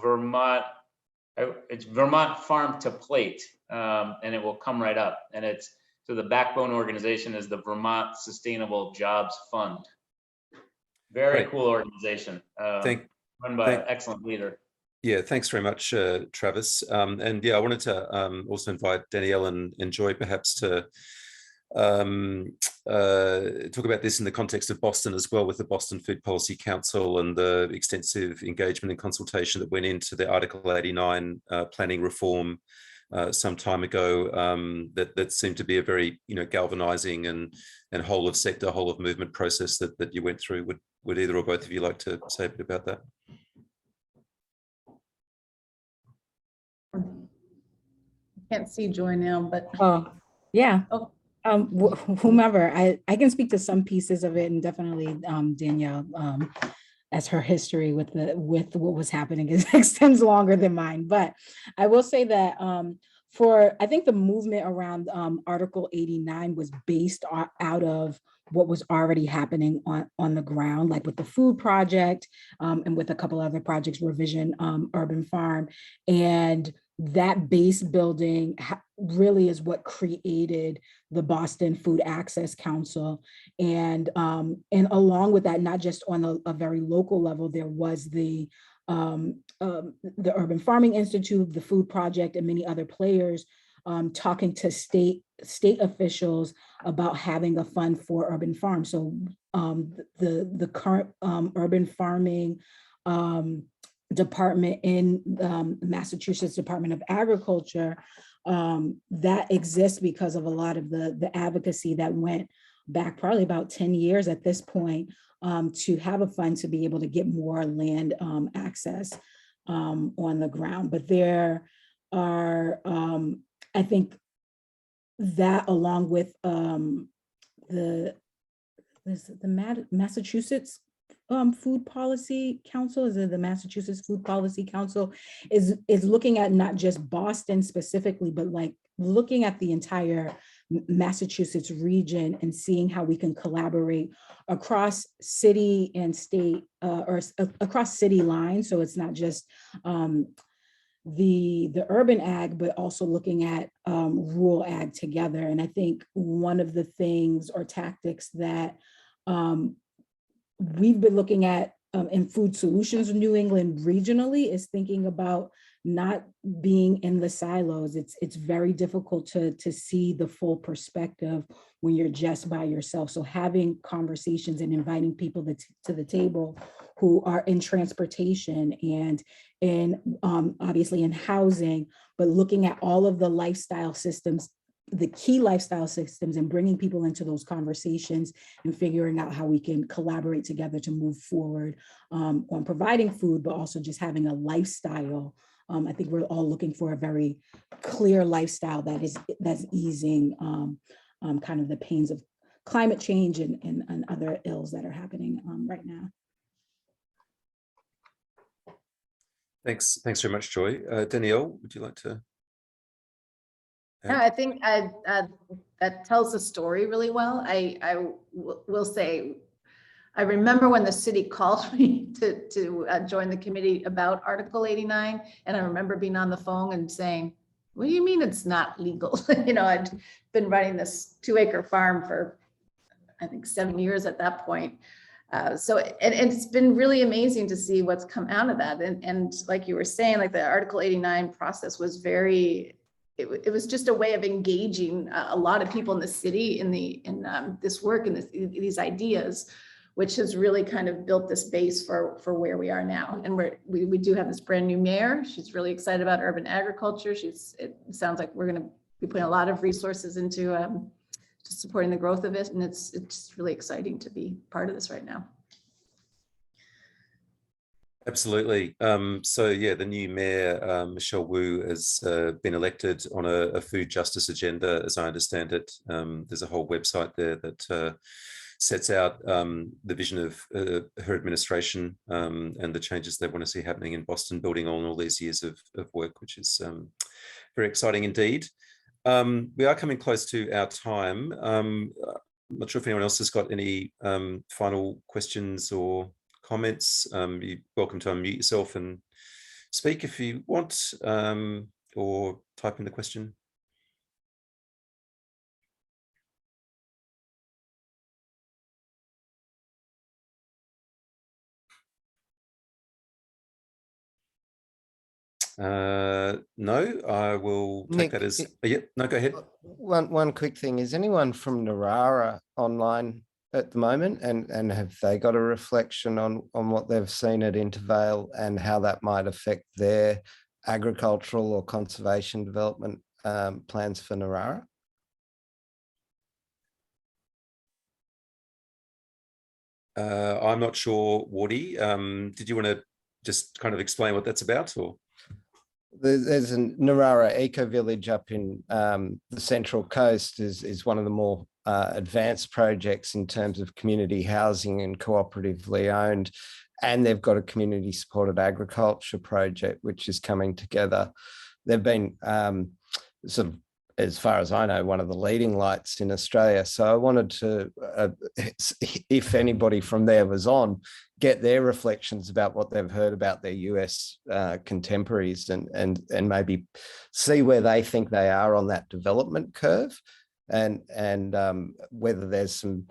Vermont. It's Vermont Farm to Plate, and it will come right up. And so the backbone organization is the Vermont Sustainable Jobs Fund. Very cool organization, run by an excellent leader. Yeah, thanks very much, Travis. And yeah, I wanted to also invite Danielle and Joy perhaps to talk about this in the context of Boston as well, with the Boston Food Policy Council and the extensive engagement and consultation that went into the Article 89 planning reform some time ago. That seemed to be a very galvanizing and whole of sector, whole of movement process that you went through. Would either or both of you like to say a bit about that? Can't see Joy now, but Yeah. Oh. Whomever, I can speak to some pieces of it, and definitely Danielle, as her history with what was happening extends longer than mine. But I will say that I think the movement around Article 89 was based out of what was already happening on the ground, like with the food project and with a couple other projects, Revision Urban Farm. And that base building really is what created the Boston Food Access Council. And along with that, not just on a very local level, there was the Urban Farming Institute, the Food Project, and many other players talking to state officials about having a fund for urban farms. So the current urban farming department in Massachusetts Department of Agriculture, that exists because of a lot of the advocacy that went back probably about 10 years at this point, to have a fund to be able to get more land access on the ground. But there are, I think that along with the Massachusetts Food Policy Council, is it the Massachusetts Food Policy Council, is looking at not just Boston specifically, but like looking at the entire Massachusetts region and seeing how we can collaborate across city and state, or across city lines. So it's not just the urban ag, but also looking at rural ag together. And I think one of the things or tactics that we've been looking at in Food Solutions in New England regionally is thinking about not being in the silos. It's very difficult to see the full perspective when you're just by yourself. So having conversations and inviting people to the table who are in transportation and obviously in housing, but looking at all of the lifestyle systems, the key lifestyle systems, and bringing people into those conversations and figuring out how we can collaborate together to move forward on providing food, but also just having a lifestyle. I think we're all looking for a very clear lifestyle that's easing kind of the pains of climate change and other ills that are happening right now. Thanks very much, Joy. Danielle, would you like to? Yeah, I think that tells the story really well. I will say, I remember when the city called me to join the committee about Article 89, and I remember being on the phone and saying, "What do you mean it's not legal?" I'd been running this 2-acre farm for, I think, 7 years at that point. So it's been really amazing to see what's come out of that. And like you were saying, like the Article 89 process was very. It was just a way of engaging a lot of people in the city in this work and these ideas, which has really kind of built this base for where we are now. And we do have this brand new mayor. She's really excited about urban agriculture. It sounds like we're going to be putting a lot of resources into supporting the growth of it, and it's really exciting to be part of this right now. Absolutely. So yeah, the new mayor, Michelle Wu, has been elected on a food justice agenda, as I understand it. There's a whole website there that sets out the vision of her administration and the changes they want to see happening in Boston, building on all these years of work, which is very exciting indeed. We are coming close to our time. I'm not sure if anyone else has got any final questions or comments. You're welcome to unmute yourself and speak if you want, or type in the question. No, I will take Nick, that as, yeah, no, go ahead. One quick thing. Is anyone from Narara online at the moment, and have they got a reflection on what they've seen at Intervale and how that might affect their agricultural or conservation development plans for Narara? I'm not sure, Wardy. Did you want to just kind of explain what that's about, or? There's a Narara eco village up in the Central Coast is one of the more advanced projects in terms of community housing and cooperatively owned. And they've got a community supported agriculture project, which is coming together. They've been sort of, as far as I know, one of the leading lights in Australia. So I wanted to, if anybody from there was on, get their reflections about what they've heard about their US contemporaries and maybe see where they think they are on that development curve, and whether there's some,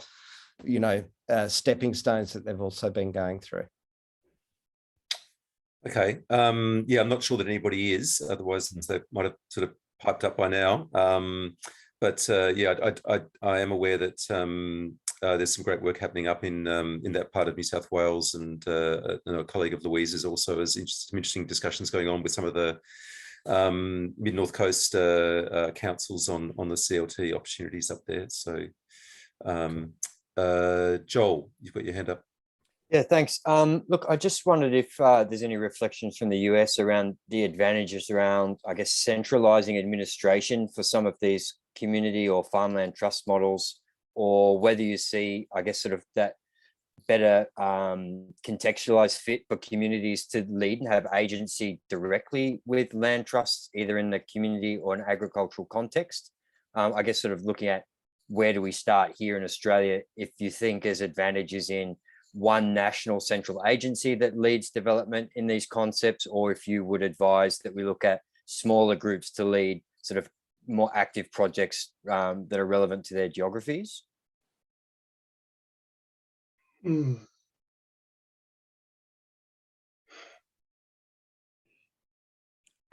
stepping stones that they've also been going through. Okay. Yeah, I'm not sure that anybody is. Otherwise, they might have sort of piped up by now. But yeah, I am aware that there's some great work happening up in that part of New South Wales, and a colleague of Louise's also has some interesting discussions going on with some of the mid-north coast councils on the CLT opportunities up there. So, Joel, you've got your hand up. Yeah, thanks. Look, I just wondered if there's any reflections from the US around the advantages around, I guess, centralizing administration for some of these community or farmland trust models, or whether you see, I guess, sort of that better contextualized fit for communities to lead and have agency directly with land trusts, either in the community or an agricultural context. I guess sort of looking at where do we start here in Australia, if you think there's advantages in one national central agency that leads development in these concepts, or if you would advise that we look at smaller groups to lead sort of more active projects that are relevant to their geographies.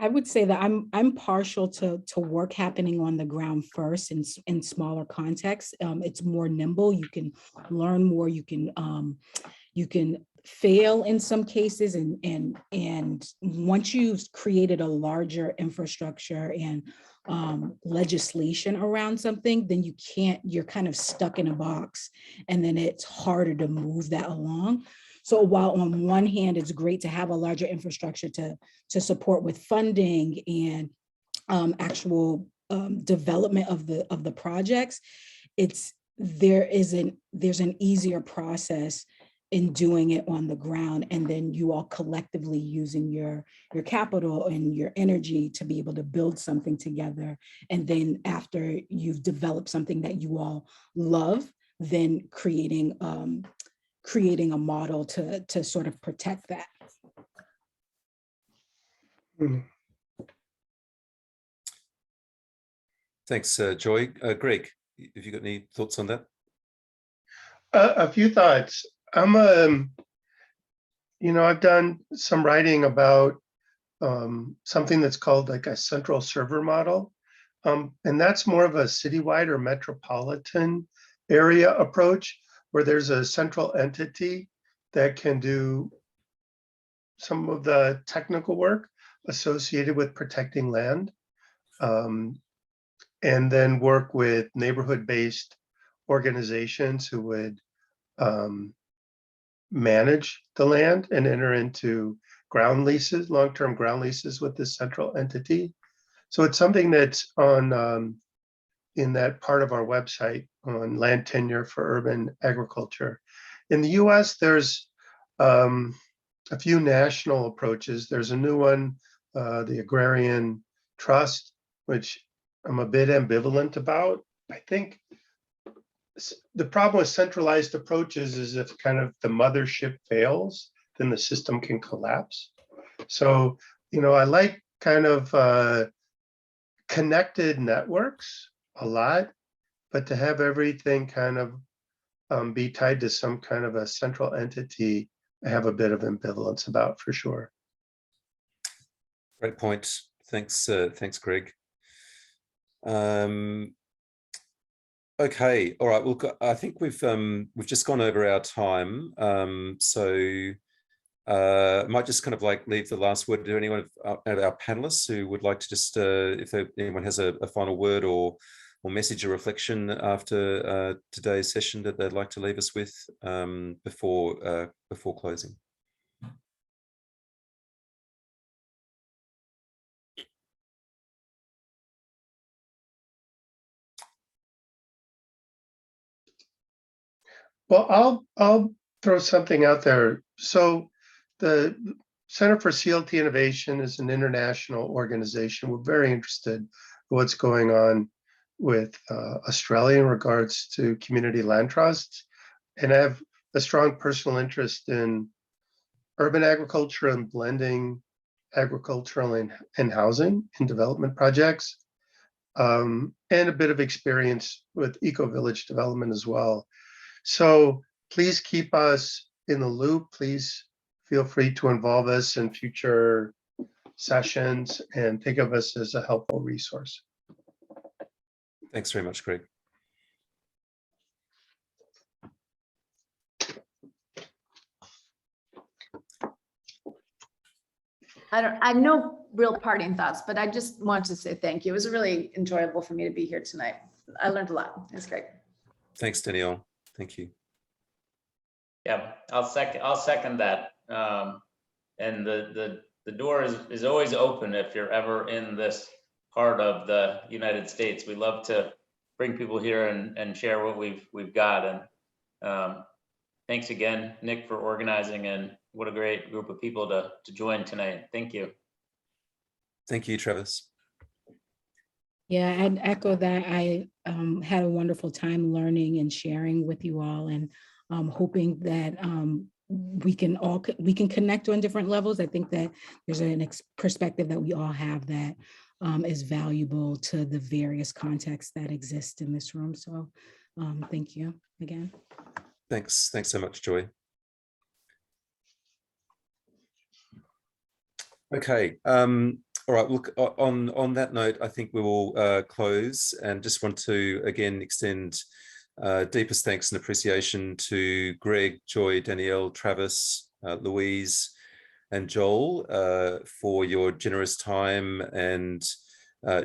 I would say that I'm partial to work happening on the ground first in smaller contexts. It's more nimble. You can learn more. You can fail in some cases, and once you've created a larger infrastructure and legislation around something, then you're kind of stuck in a box, and then it's harder to move that along. So while on one hand, it's great to have a larger infrastructure to support with funding and actual development of the projects, there's an easier process in doing it on the ground, and then you all collectively using your capital and your energy to be able to build something together. And then after you've developed something that you all love, then creating a model to sort of protect that. Thanks, Joy. Greg, have you got any thoughts on that? A few thoughts. I've done some writing about something that's called like a central server model. And that's more of a citywide or metropolitan area approach, where there's a central entity that can do some of the technical work associated with protecting land, and then work with neighborhood-based organizations who would manage the land and enter into ground leases, long-term ground leases with this central entity. So it's something that's on in that part of our website on land tenure for urban agriculture. In the US, there's a few national approaches. There's a new one, the Agrarian Trust, which I'm a bit ambivalent about. I think the problem with centralized approaches is if kind of the mothership fails, then the system can collapse. So, you know, I like kind of connected networks a lot, but to have everything kind of be tied to some kind of a central entity, I have a bit of ambivalence about for sure. Great point. Thanks, thanks, Greg. Okay, all right. Well, I think we've just gone over our time, so I might just kind of like leave the last word to anyone of our panelists who would like to just, if anyone has a final word or message or reflection after today's session that they'd like to leave us with before closing. Well, I'll throw something out there. So the Center for CLT Innovation is an international organization. We're very interested in what's going on with Australia in regards to community land trusts. And I have a strong personal interest in urban agriculture and blending agricultural and housing in development projects, and a bit of experience with eco-village development as well. So please keep us in the loop. Please feel free to involve us in future sessions and think of us as a helpful resource. Thanks very much, Greg. I have no real parting thoughts, but I just want to say thank you. It was really enjoyable for me to be here tonight. I learned a lot. It's great. Thanks, Danielle. Thank you. Yeah, I'll second that. And the door is always open if you're ever in this part of the United States. We love to bring people here and share what we've got. And thanks again, Nick, for organizing, and what a great group of people to join tonight. Thank you. Thank you, Travis. Yeah, I'd echo that. I had a wonderful time learning and sharing with you all, and hoping that we can connect on different levels. I think that there's an perspective that we all have that is valuable to the various contexts that exist in this room. So thank you again. Thanks so much, Joy. Okay. All right. Look, on that note, I think we will close, and just want to again extend deepest thanks and appreciation to Greg, Joy, Danielle, Travis, Louise, and Joel for your generous time and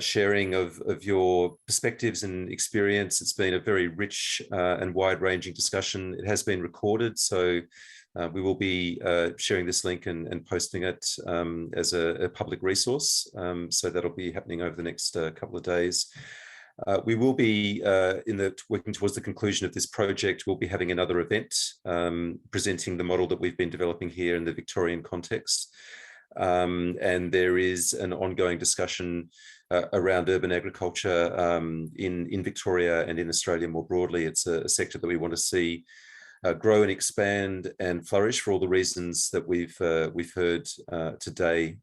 sharing of your perspectives and experience. It's been a very rich and wide-ranging discussion. It has been recorded, so we will be sharing this link and posting it as a public resource. So that'll be happening over the next couple of days. We will be working towards the conclusion of this project. We'll be having another event presenting the model that we've been developing here in the Victorian context. And there is an ongoing discussion around urban agriculture in Victoria and in Australia more broadly. It's a sector that we want to see grow and expand and flourish for all the reasons that we've heard today.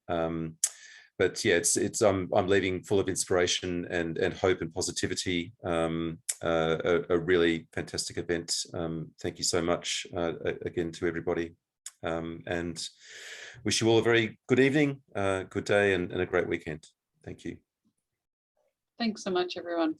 But yeah, I'm leaving full of inspiration and hope and positivity. A really fantastic event. Thank you so much again to everybody, and wish you all a very good evening, good day, and a great weekend. Thank you. Thanks so much, everyone.